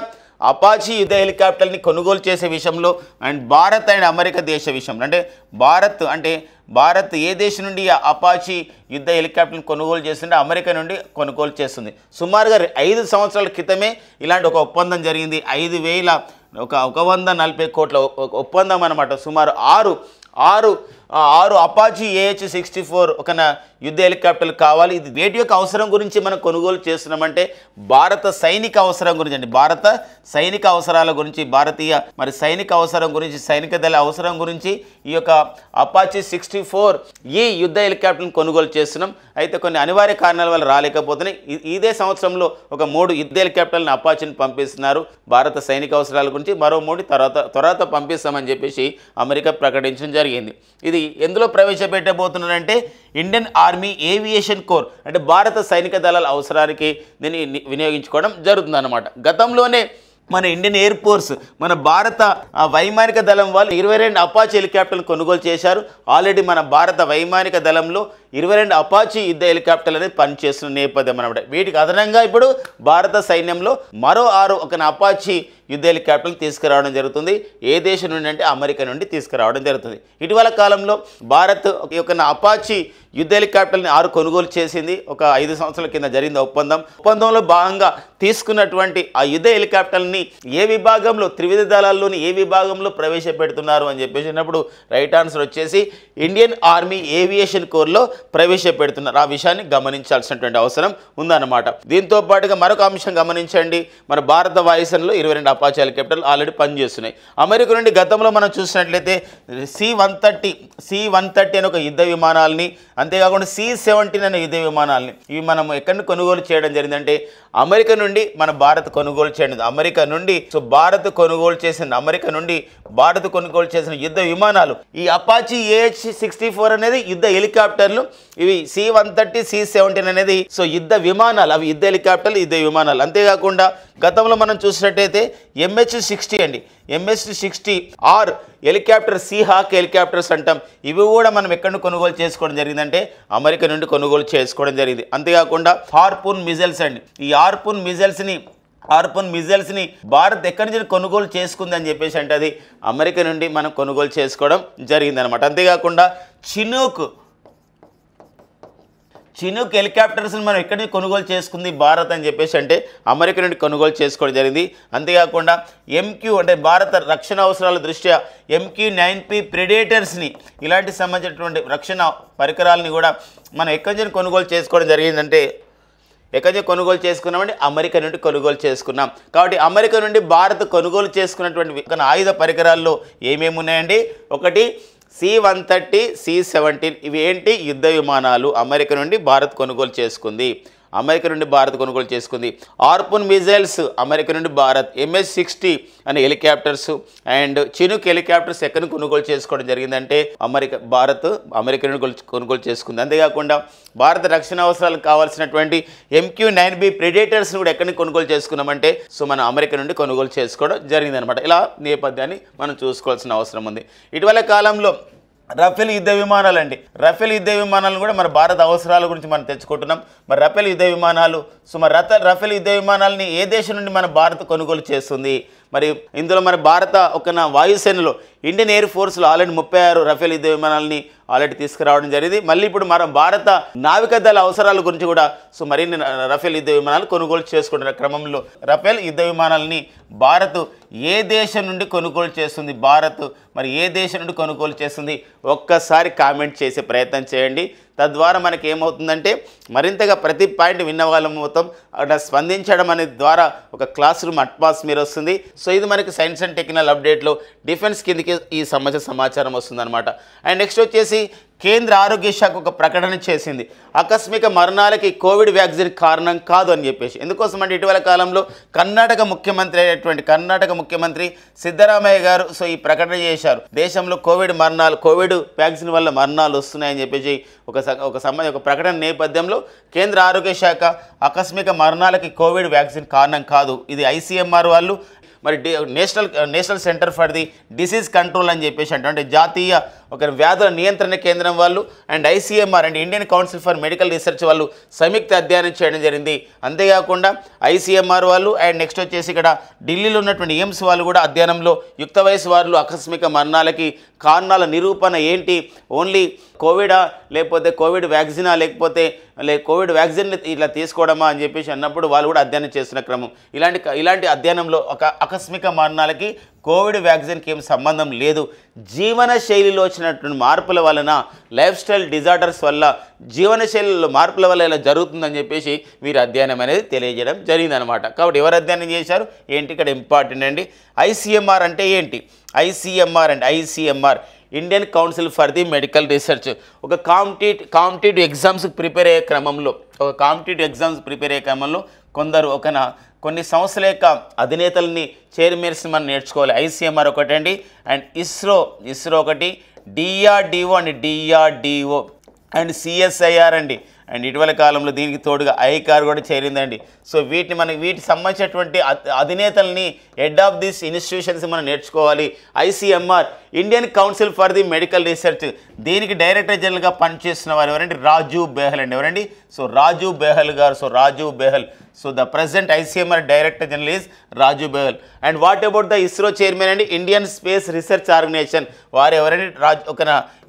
అపాచీ యుద్ధ హెలికాప్టర్ని కొనుగోలు చేసే విషయంలో అండ్ భారత్ అండ్ అమెరికా దేశ విషయంలో అంటే భారత్ ఏ దేశం నుండి అపాచీ యుద్ధ హెలికాప్టర్ని కొనుగోలు చేస్తుంటే అమెరికా నుండి కొనుగోలు చేస్తుంది. సుమారుగా 5 సంవత్సరాల క్రితమే ఇలాంటి ఒక ఒప్పందం జరిగింది. 140 కోట్ల ఒప్పందం అనమాట. సుమారు ఆరు అపాచీ AH-64 ఒక యుద్ధ హెలికాప్టర్లు కావాలి. ఇది వేటి యొక్క అవసరం గురించి మనం కొనుగోలు చేస్తున్నామంటే భారత సైనిక అవసరం గురించి అండి. భారత సైనిక అవసరాల గురించి, భారతీయ మరి సైనిక అవసరం గురించి, సైనిక దళ అవసరం గురించి ఈ యొక్క అపాచీ 64E యుద్ధ హెలికాప్టర్ని కొనుగోలు చేస్తున్నాం. అయితే కొన్ని అనివార్య కారణాల వల్ల రాలేకపోతున్నాయి. ఇదే సంవత్సరంలో ఒక 3 యుద్ధ హెలికాప్టర్లను అపాచీని పంపిస్తున్నారు భారత సైనిక అవసరాల గురించి. మరో 3 తర్వాత పంపిస్తామని చెప్పేసి అమెరికా ప్రకటించడం జరిగింది. ఇది ఎందులో ప్రవేశపెట్టబోతున్నారంటే ఇండియన్ ఆర్మీ ఏవియేషన్ కోర్ అంటే భారత సైనిక దళాల అవసరానికి దీన్ని వినియోగించుకోవడం జరుగుతుందన్నమాట. గతంలోనే మన ఇండియన్ ఎయిర్ ఫోర్స్, మన భారత వైమానిక దళం వాళ్ళు 22 అపాచీ హెలికాప్టర్లు కొనుగోలు చేశారు. ఆల్రెడీ మన భారత వైమానిక దళంలో 22 అపాచీ యుద్ధ హెలికాప్టర్లు అనేది పనిచేస్తున్న నేపథ్యం అనమాట. వీటికి అదనంగా ఇప్పుడు భారత సైన్యంలో మరో 6 ఒక అపాచీ యుద్ధ హెలికాప్టర్లు తీసుకురావడం జరుగుతుంది. ఏ దేశం నుండి అంటే అమెరికా నుండి తీసుకురావడం జరుగుతుంది. ఇటీవల కాలంలో భారత్ ఒక అపాచీ యుద్ధ హెలికాప్టర్ని 6 కొనుగోలు చేసింది. ఒక 5 సంవత్సరాల కింద జరిగిన ఒప్పందంలో భాగంగా తీసుకున్నటువంటి ఆ యుద్ధ హెలికాప్టర్ని ఏ విభాగంలో, త్రివిధ దళాల్లోని ఏ విభాగంలో ప్రవేశపెడుతున్నారు అని చెప్పేసినప్పుడు రైట్ ఆన్సర్ వచ్చేసి ఇండియన్ ఆర్మీ ఏవియేషన్ కోర్లో ప్రవేశపెడుతున్నారు. ఆ విషయాన్ని గమనించాల్సినటువంటి అవసరం ఉందన్నమాట. దీంతో పాటుగా మరొక అంశం గమనించండి. మన భారత వాయుసేనలో 22 అపాచీ హెలికాప్టర్లు ఆల్రెడీ పనిచేస్తున్నాయి. అమెరికా నుండి గతంలో మనం చూసినట్లయితే C-130 అనే ఒక యుద్ధ విమానాలని, అంతేకాకుండా C-17 అనే యుద్ధ విమానాలని ఇవి మనం ఎక్కడ కొనుగోలు చేయడం జరిగిందంటే అమెరికా నుండి మన భారత్ కొనుగోలు చేయడం. అమెరికా నుండి భారత్ కొనుగోలు చేసిన యుద్ధ విమానాలు ఈ అపాచీ AH-64 అనేది యుద్ధ హెలికాప్టర్లు, ఇవి C-130 C-17 అనేది యుద్ధ విమానాలు, అవి యుద్ధ హెలికాప్టర్లు యుద్ధ విమానాలు. అంతేకాకుండా గతంలో మనం చూసినట్టయితే MH-60 అండి, MH-60R హెలికాప్టర్, సీహాక్ హెలికాప్టర్స్ అంటాం. ఇవి కూడా మనం ఎక్కడ కొనుగోలు చేసుకోవడం జరిగిందంటే అమెరికా నుండి కొనుగోలు చేసుకోవడం జరిగింది. అంతేకాకుండా హార్పూన్ మిజైల్స్ అండి, ఈ హార్పూన్ మిజైల్స్ని భారత్ ఎక్కడి నుంచి కొనుగోలు చేసుకుంది అని చెప్పేసి అంటే అది అమెరికా నుండి మనం కొనుగోలు చేసుకోవడం జరిగిందనమాట. అంతేకాకుండా చినూక్ హెలికాప్టర్స్ని మనం ఎక్కడి నుంచి కొనుగోలు చేసుకుంది భారత్ అని చెప్పేసి అంటే అమెరికా నుండి కొనుగోలు చేసుకోవడం జరిగింది. అంతేకాకుండా MQ అంటే భారత రక్షణ అవసరాల దృష్ట్యా MQ-9P ప్రెడేటర్స్ని, ఇలాంటి సంబంధించినటువంటి రక్షణ పరికరాలని కూడా మనం ఎక్కడి నుంచి కొనుగోలు చేసుకోవడం జరిగిందంటే కొనుగోలు చేసుకున్నామంటే అమెరికా నుండి కొనుగోలు చేసుకున్నాం. కాబట్టి అమెరికా నుండి భారత్ కొనుగోలు చేసుకున్నటువంటి ఆయుధ పరికరాల్లో ఏమేమి ఉన్నాయండి? ఒకటి C-130 C-17 ఇవి ఏంటి? యుద్ధ విమానాలు అమెరికా నుండి భారత్ కొనుగోలు చేసుకుంది. హార్పూన్ మిజైల్స్ అమెరికా నుండి భారత్, MH-60 అనే హెలికాప్టర్స్ అండ్ చినూక్ హెలికాప్టర్స్ ఎక్కడ కొనుగోలు చేసుకోవడం జరిగిందంటే భారత్ అమెరికా నుండి కొనుగోలు చేసుకుంది. అంతేకాకుండా భారత రక్షణ అవసరాలకు కావాల్సినటువంటి MQ-9B ప్రెడేటర్స్ని కూడా ఎక్కడి నుంచి కొనుగోలు చేసుకున్నామంటే మనం అమెరికా నుండి కొనుగోలు చేసుకోవడం జరిగిందనమాట. ఇలా నేపథ్యాన్ని మనం చూసుకోవాల్సిన అవసరం ఉంది. ఇటీవల కాలంలో రఫేల్ యుద్ధ విమానాలు అండి, రఫేల్ యుద్ధ విమానాలు కూడా మన భారత అవసరాల గురించి మనం తెచ్చుకుంటున్నాం. మరి రఫేల్ యుద్ధ విమానాలు రఫేల్ యుద్ధ విమానాలని ఏ దేశం నుండి మన భారత్ కొనుగోలు చేస్తుంది? మరి ఇందులో మన భారత వాయుసేనలో ఇండియన్ ఎయిర్ ఫోర్స్లో ఆల్రెడీ 36 రఫేల్ యుద్ధ విమానాలని ఆల్రెడీ తీసుకురావడం జరిగింది. మళ్ళీ ఇప్పుడు మన భారత నావికాదళ అవసరాల గురించి కూడా మరిన్ని రఫేల్ యుద్ధ విమానాలు కొనుగోలు చేసుకుంటున్న క్రమంలో రఫేల్ యుద్ధ విమానాలని భారత్ ఏ దేశం నుండి కొనుగోలు చేస్తుంది? మరి ఏ దేశం నుండి కొనుగోలు చేస్తుంది? ఒక్కసారి కామెంట్ చేసే ప్రయత్నం చేయండి. తద్వారా మనకి ఏమవుతుందంటే మరింతగా ప్రతి పాయింట్ విన్న వాళ్ళం మొత్తం అక్కడ స్పందించడం అనే ద్వారా ఒక క్లాస్ రూమ్ అట్మాస్ఫియర్ వస్తుంది. ఇది మనకి సైన్స్ అండ్ టెక్నికల్ అప్డేట్లో డిఫెన్స్ కిందకి ఈ సమాచారం వస్తుందన్నమాట. అండ్ నెక్స్ట్ వచ్చేసి కేంద్ర ఆరోగ్య శాఖ ఒక ప్రకటన చేసింది. ఆకస్మిక మరణాలకి కోవిడ్ వ్యాక్సిన్ కారణం కాదు అని చెప్పేసి. ఎందుకోసం అంటే ఇటీవల కాలంలో కర్ణాటక ముఖ్యమంత్రి సిద్ధరామయ్య గారు ఈ ప్రకటన చేశారు. దేశంలో కోవిడ్ వ్యాక్సిన్ వల్ల మరణాలు వస్తున్నాయని చెప్పేసి ఒక ప్రకటన నేపథ్యంలో కేంద్ర ఆరోగ్య శాఖ ఆకస్మిక మరణాలకి కోవిడ్ వ్యాక్సిన్ కారణం కాదు, ఇది ICMR వాళ్ళు మరి national centre for the disease control అని చెప్పేసి అంటే జాతీయ వ్యాధుల నియంత్రణ కేంద్రం వాళ్ళు and ICMR and Indian council for medical research వాళ్ళు సంయుక్త అధ్యయనం చేయడం జరిగింది. అంతేకాకుండా ICMR వాళ్ళు అండ్ నెక్స్ట్ వచ్చేసి ఇక్కడ ఢిల్లీలో ఉన్నటువంటి ఎయిమ్స్ వాళ్ళు కూడా అధ్యయనంలో యుక్త వయసు వారు ఆకస్మిక మరణాలకి కారణాల నిరూపణ ఏంటి, ఓన్లీ కోవిడా లేకపోతే కోవిడ్ వ్యాక్సినా లేకపోతే కోవిడ్ వ్యాక్సిన్ ఇట్లా తీసుకోవడమా అని చెప్పేసి అన్నప్పుడు వాళ్ళు కూడా అధ్యయనం చేస్తున్న క్రమం. ఇలాంటి అధ్యయనంలో ఆకస్మిక మరణాలకి కోవిడ్ వ్యాక్సిన్కి ఏం సంబంధం లేదు. జీవన శైలిలో వచ్చినటువంటి మార్పుల వలన, లైఫ్ స్టైల్ డిజార్డర్స్ వల్ల, జీవన శైలిలో మార్పుల వల్ల ఇలా జరుగుతుందని చెప్పేసి వీరి అధ్యయనం అనేది తెలియజేయడం జరిగిందనమాట. కాబట్టి ఎవరు అధ్యయనం చేశారు ఏంటి ఇక్కడ ఇంపార్టెంట్ అండి. ICMR అంటే ఏంటి? ICMR Indian council for the medical research ఒక కాంపిటేటివ్ ఎగ్జామ్స్కి ప్రిపేర్ అయ్యే క్రమంలో కొందరు కొన్ని సంస్థల యొక్క అధినేతల్ని చైర్మన్స్ని మనం నేర్చుకోవాలి. ICMR ఒకటండి అండ్ ఇస్రో ఒకటి, DRDO అండ్ CSIR అండి అండ్ ఇటీవల కాలంలో దీనికి తోడుగా ఐకార్ కూడా చేరిందండి. సో వీటికి సంబంధించినటువంటి అధినేతల్ని హెడ్ ఆఫ్ దిస్ ఇన్స్టిట్యూషన్స్ మనం నేర్చుకోవాలి. ICMR Indian council for the medical research, దీనికి డైరెక్టర్ జనరల్గా పనిచేస్తున్న వారు ఎవరండి? రాజీవ్ బెహల్ అండి. ఎవరండి? So Rajiv Behl garu. So Rajiv Behl. So the present ICMR Director General is Raju Behel. And what about the ISRO chairman and Indian Space Research Organization? వారు ఎవరండి? ఒక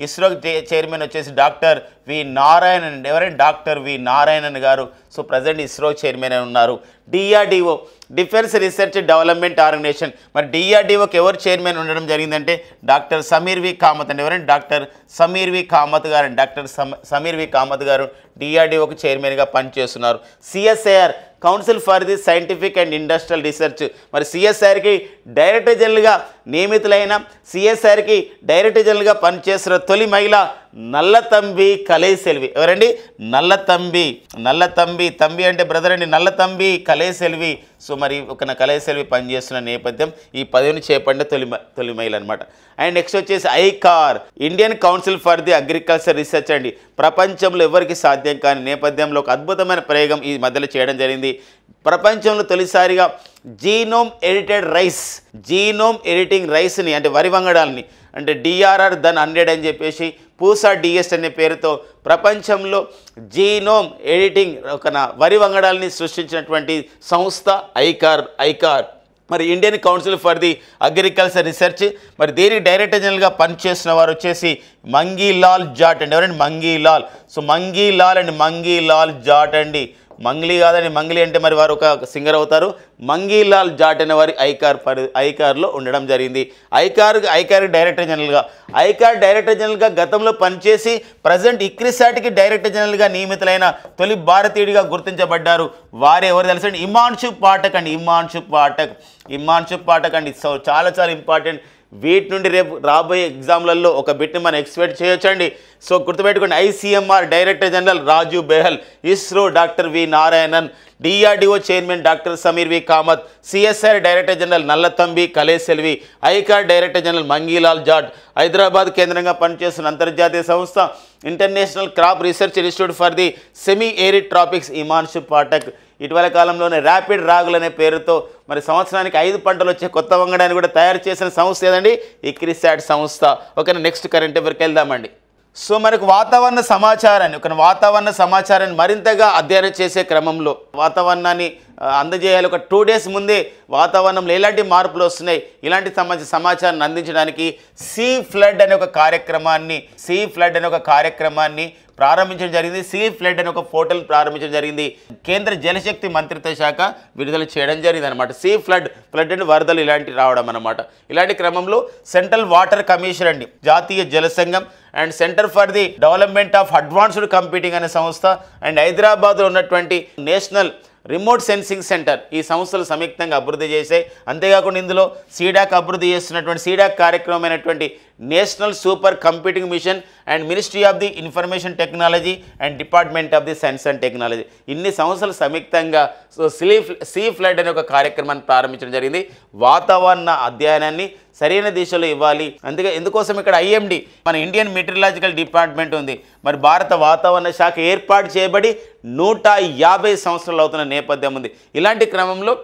ఇస్రో చైర్మన్ వచ్చేసి డాక్టర్ వి నారాయణన్. ఎవరండి? డాక్టర్ వి నారాయణన్ గారు. సో ప్రజెంట్ ఇస్రో చైర్మన్ అని ఉన్నారు. DRDO defence research development organisation, మరి డిఆర్డిఓకి ఎవరు చైర్మన్ ఉండడం జరిగిందంటే డాక్టర్ సమీర్ వి కామత్ అండి. ఎవరండి? డాక్టర్ సమీర్ వి కామత్ గారు. డాక్టర్ సమీర్ వి కామత్ గారు డిఆర్డిఓకి చైర్మన్గా పనిచేస్తున్నారు. CSIR council for the scientific and industrial research, మరి సిఎస్ఆర్కి డైరెక్టర్ జనరల్గా నియమితులైన సిఎస్ఆర్కి డైరెక్టర్ జనరల్గా పనిచేస్తున్న తొలి మహిళ నల్లతంబి కలైసెల్వి. ఎవరండి? నల్లతంబి అంటే బ్రదర్ అండి. నల్లతంబి కలైసెల్వి. సో మరి ఒక కలైసెల్వి పనిచేస్తున్న నేపథ్యం ఈ పదవిని చేపట్టిన తొలి మహిళ అనమాట. అండ్ నెక్స్ట్ వచ్చేసి ICAR Indian council for the agriculture research అండి. ప్రపంచంలో ఎవరికి సాధ్యం కాని నేపథ్యంలో ఒక అద్భుతమైన ప్రయోగం ఈ మధ్యలో చేయడం జరిగింది. ప్రపంచంలో తొలిసారిగా జీనోమ్ ఎడిటింగ్ రైస్ని అంటే వరి వంగడాలని అంటే డిఆర్ఆర్ దన్ 100 అని చెప్పేసి పూసా డిఎస్ అనే పేరుతో ప్రపంచంలో జీనోమ్ ఎడిటింగ్ ఒక వరి వంగడాలని సృష్టించినటువంటి సంస్థ ఐకార్. మరి Indian council for the agriculture research, మరి దీనికి డైరెక్టర్ జనరల్గా పనిచేస్తున్న వారు వచ్చేసి మంగీలాల్ జాట్ అండి. ఎవరండి? మంగీలాల్. సో మంగీలాల్ జాట్ అండి. మంగ్లీ కాదండి, మంగ్లీ అంటే మరి వారు ఒక సింగర్ అవుతారు. మంగీలాల్ జాట్ అనే వారి ఐకార్లో ఉండడం జరిగింది. ఐకార్ డైరెక్టర్ జనరల్గా గతంలో పనిచేసి ప్రజెంట్ ఇక్రిసాట్కి డైరెక్టర్ జనరల్గా నియమితులైన తొలి భారతీయుడిగా గుర్తించబడ్డారు. వారు ఎవరు తెలుసండి? హిమాన్షు పాఠక్ అండి. సో చాలా ఇంపార్టెంట్. వీటి నుండి రేపు రాబోయే ఎగ్జామ్లలో ఒక బిట్ని మనం ఎక్స్పెక్ట్ చేయొచ్చండి. సో గుర్తుపెట్టుకోండి, ICMR director general Rajiv Behl, ISRO doctor V Narayanan, DRDO chairman doctor Sameer V Kamat, CSR director general Nallathambi Kalaiselvi, ICAR director general Mangilal Jat, Hyderabad కేంద్రంగా పనిచేస్తున్న అంతర్జాతీయ సంస్థ international crop research institute for the semi arid tropics Himanshu Pathak. ఇటీవల కాలంలోనే ర్యాపిడ్ రాగులు అనే పేరుతో మరి సంవత్సరానికి 5 పంటలు వచ్చే కొత్త వంగడాన్ని కూడా తయారు చేసిన సంస్థ ఏదండి? ఇక్రిసాట్ సంస్థ. ఓకేనా, నెక్స్ట్ కరెంట్ అఫైర్కి వెళ్దామండి. సో మనకు వాతావరణ సమాచారాన్ని మరింతగా అధ్యయనం చేసే క్రమంలో వాతావరణాన్ని అందజేయాలి. ఒక 2 days ముందే వాతావరణంలో ఎలాంటి మార్పులు వస్తున్నాయి ఇలాంటి సమాచారాన్ని అందించడానికి సీ ఫ్లడ్ అనే ఒక కార్యక్రమాన్ని ప్రారంభించడం జరిగింది. సీ ఫ్లడ్ అనే ఒక పోర్టల్ ప్రారంభించడం జరిగింది. కేంద్ర జలశక్తి మంత్రిత్వ శాఖ విడుదల చేయడం జరిగింది అనమాట. సీ ఫ్లడ్ అంటే వరదలు ఇలాంటి రావడం అనమాట. ఇలాంటి క్రమంలో సెంట్రల్ వాటర్ కమిషన్ అండి, జాతీయ జల సంఘం and centre for the development of advanced computing అనే సంస్థ అండ్ హైదరాబాద్లో ఉన్నటువంటి నేషనల్ రిమోట్ సెన్సింగ్ సెంటర్ ఈ సంస్థలు సంయుక్తంగా అభివృద్ధి చేశాయి. అంతేకాకుండా ఇందులో సీడాక్ అభివృద్ధి చేస్తున్నటువంటి సీడాక్ కార్యక్రమమైనటువంటి national super computing mission and ministry of the information technology and department of the science and technology ఇన్ని సంస్థలు సంయుక్తంగా సీ ఫ్లడ్ అనే ఒక కార్యక్రమాన్ని ప్రారంభించడం జరిగింది. వాతావరణ అధ్యయనాన్ని సరైన దిశలో ఇవ్వాలి. ఎందుకోసం ఇక్కడ ఐఎండి మన ఇండియన్ మెటీరియలాజికల్ డిపార్ట్మెంట్ ఉంది. మరి భారత వాతావరణ శాఖ ఏర్పాటు చేయబడి 150 సంవత్సరాలు అవుతున్న నేపథ్యం ఉంది. ఇలాంటి క్రమంలో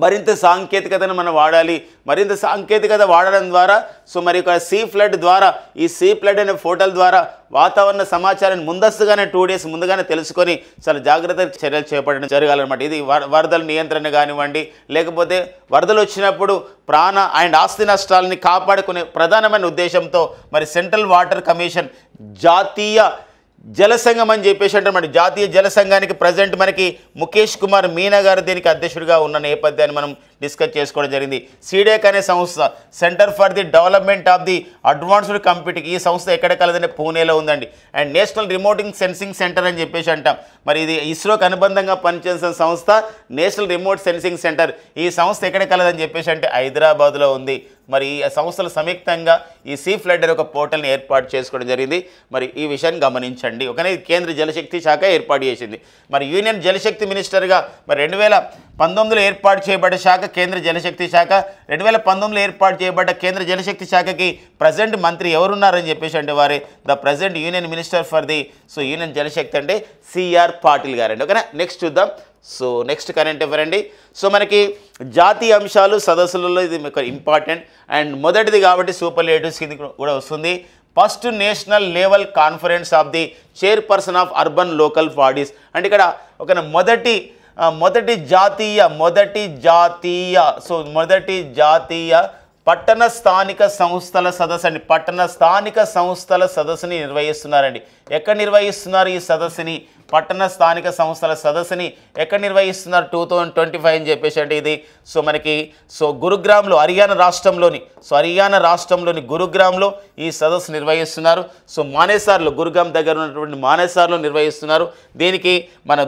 మరింత సాంకేతికతను మనం వాడాలి. మరింత సాంకేతికత వాడడం ద్వారా సో మరి ఒక సీ ఫ్లడ్ ద్వారా ఈ సీ ఫ్లడ్ అనే పోర్టల్ ద్వారా వాతావరణ సమాచారాన్ని ముందస్తుగానే 2 days ముందుగానే తెలుసుకొని చాలా జాగ్రత్త చర్యలు చేపట్టడం జరగాలన్నమాట. ఇది వరదల నియంత్రణ కానివ్వండి, లేకపోతే వరదలు వచ్చినప్పుడు ప్రాణ అండ్ ఆస్తి నష్టాలని కాపాడుకునే ప్రధానమైన ఉద్దేశంతో మరి సెంట్రల్ వాటర్ కమిషన్ జాతీయ జల సంఘం అని చెప్పేసి అంటే మరి జాతీయ జల సంఘానికి ప్రజెంట్ మనకి ముఖేష్ కుమార్ మీనా గారు దీనికి అధ్యక్షుడిగా ఉన్న నేపథ్యాన్ని మనం డిస్కస్ చేసుకోవడం జరిగింది. సీడెక్ అనే సంస్థ centre for the development of the advanced computing ఈ సంస్థ ఎక్కడ కలదంటే పూణేలో ఉందండి. అండ్ నేషనల్ రిమోటింగ్ సెన్సింగ్ సెంటర్ అని చెప్పేసి అంటాం. మరి ఇది ఇస్రోకి అనుబంధంగా పనిచేసిన సంస్థ నేషనల్ రిమోట్ సెన్సింగ్ సెంటర్. ఈ సంస్థ ఎక్కడ కలదని చెప్పేసి అంటే హైదరాబాద్లో ఉంది. మరి ఈ సంస్థలు సంయుక్తంగా ఈ సీ ఫ్లడ్ అనే ఒక పోర్టల్ని ఏర్పాటు చేసుకోవడం జరిగింది. మరి ఈ విషయాన్ని గమనించండి. ఒకనే కేంద్ర జలశక్తి శాఖ ఏర్పాటు చేసింది. మరి యూనియన్ జలశక్తి మినిస్టర్గా మరి 2019లో ఏర్పాటు చేయబడ్డ శాఖ కేంద్ర జలశక్తి శాఖ. 2019లో ఏర్పాటు చేయబడ్డ కేంద్ర జలశక్తి శాఖకి ప్రజెంట్ మంత్రి ఎవరున్నారని చెప్పేసి అంటే వారే the present union minister for the union Jal Shakti అంటే సిఆర్ పాటిల్ గారండి. ఓకేనా, నెక్స్ట్ చూద్దాం. నెక్స్ట్ కరెంట్ అఫైర్ అండి. మనకి జాతీయ అంశాలు సదస్సులలో ఇది మీకు ఇంపార్టెంట్ అండ్ మొదటిది కాబట్టి సూపర్లేటివ్స్ కింద కూడా వస్తుంది. First national level conference of the chairperson of urban local bodies అంటే ఇక్కడ ఒక మొదటి జాతీయ పట్టణ స్థానిక సంస్థల సదస్సు అండి. పట్టణ స్థానిక సంస్థల సదస్సుని నిర్వహిస్తున్నారండి. ఎక్కడ నిర్వహిస్తున్నారు ఈ సదస్సుని? పట్టణ స్థానిక సంస్థల సదస్సుని ఎక్కడ నిర్వహిస్తున్నారు 2025 అని చెప్పేసి అంటే ఇది మనకి గురుగ్రామ్లో హర్యానా రాష్ట్రంలోని గురుగ్రామ్లో ఈ సదస్సు నిర్వహిస్తున్నారు. మానేసార్లో గురుగ్రామ్ దగ్గర ఉన్నటువంటి మానేసార్లో నిర్వహిస్తున్నారు. దీనికి మన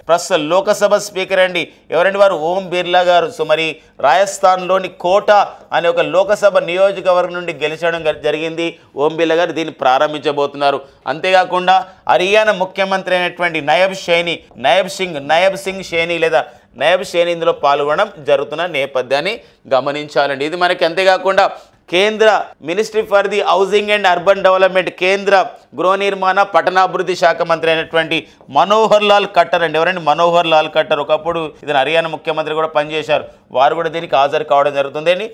ప్రస్తుత లోకసభ స్పీకర్ అండి ఎవరండి వారు? ఓం బిర్లా గారు. మరి రాజస్థాన్లోని కోటా అనే ఒక లోకసభ నియోజకవర్గం నుండి గెలిచడం జరిగింది ఓం బిర్లా గారు. దీన్ని ప్రారంభించబోతున్నారు. అంతేకాకుండా హర్యానా ముఖ్యమంత్రి అయినటువంటి నయబ్ సింగ్ షేని ఇందులో పాల్గొనడం జరుగుతున్న నేపథ్యాన్ని గమనించాలండి. ఇది మనకి అంతేకాకుండా కేంద్ర ministry for the housing and urban development కేంద్ర గృహ నిర్మాణ పట్టణాభివృద్ధి శాఖ మంత్రి అయినటువంటి మనోహర్ లాల్ ఖట్టర్ అండి ఎవరండి? మనోహర్ లాల్ ఖట్టర్. ఒకప్పుడు ఇది హర్యానా ముఖ్యమంత్రి కూడా పనిచేశారు. వారు కూడా దీనికి హాజరు కావడం జరుగుతుందండి.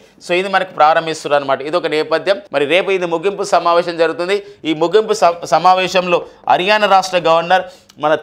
ఇది మనకి ప్రారంభిస్తున్నారు అనమాట. ఇది ఒక నేపథ్యం. మరి రేపు ఇది ముగింపు సమావేశం జరుగుతుంది. ఈ ముగింపు సమావేశంలో హర్యానా రాష్ట్ర గవర్నర్ మన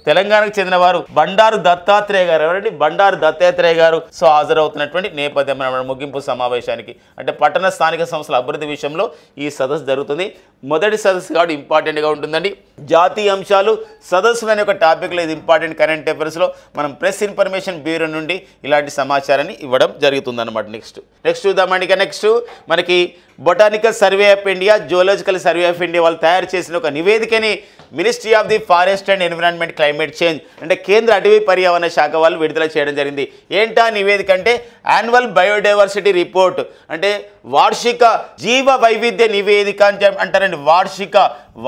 తెలంగాణకు చెందిన వారు బండారు దత్తాత్రేయ గారు ఎవరండి? బండారు దత్తాత్రేయ గారు హాజరవుతున్నటువంటి నేపథ్యం మన ముగింపు సమావేశానికి. అంటే పట్టణ స్థానిక సంస్థల అభివృద్ధి విషయంలో ఈ సదస్సు జరుగుతుంది. మొదటి సదస్సు కాబట్టి ఇంపార్టెంట్గా ఉంటుందండి. జాతీయ అంశాలు సదస్సులు అనే ఒక టాపిక్లో ఇది ఇంపార్టెంట్ కరెంట్ అఫైర్స్లో మనం ప్రెస్ ఇన్ఫర్మేషన్ బ్యూరో నుండి ఇలాంటి సమాచారాన్ని ఇవ్వడం జరుగుతుందన్నమాట. నెక్స్ట్ చూద్దామండి. నెక్స్ట్ మనకి botanical survey of India, zoological survey of India వాళ్ళు తయారు చేసిన ఒక నివేదికని ministry of the forest and environment climate change అంటే కేంద్ర అటవీ పర్యావరణ శాఖ వాళ్ళు విడుదల చేయడం జరిగింది. ఏంటా నివేదిక అంటే యాన్యువల్ బయోడైవర్సిటీ రిపోర్ట్ అంటే వార్షిక జీవ వైవిధ్య నివేదిక అని అంటారండి.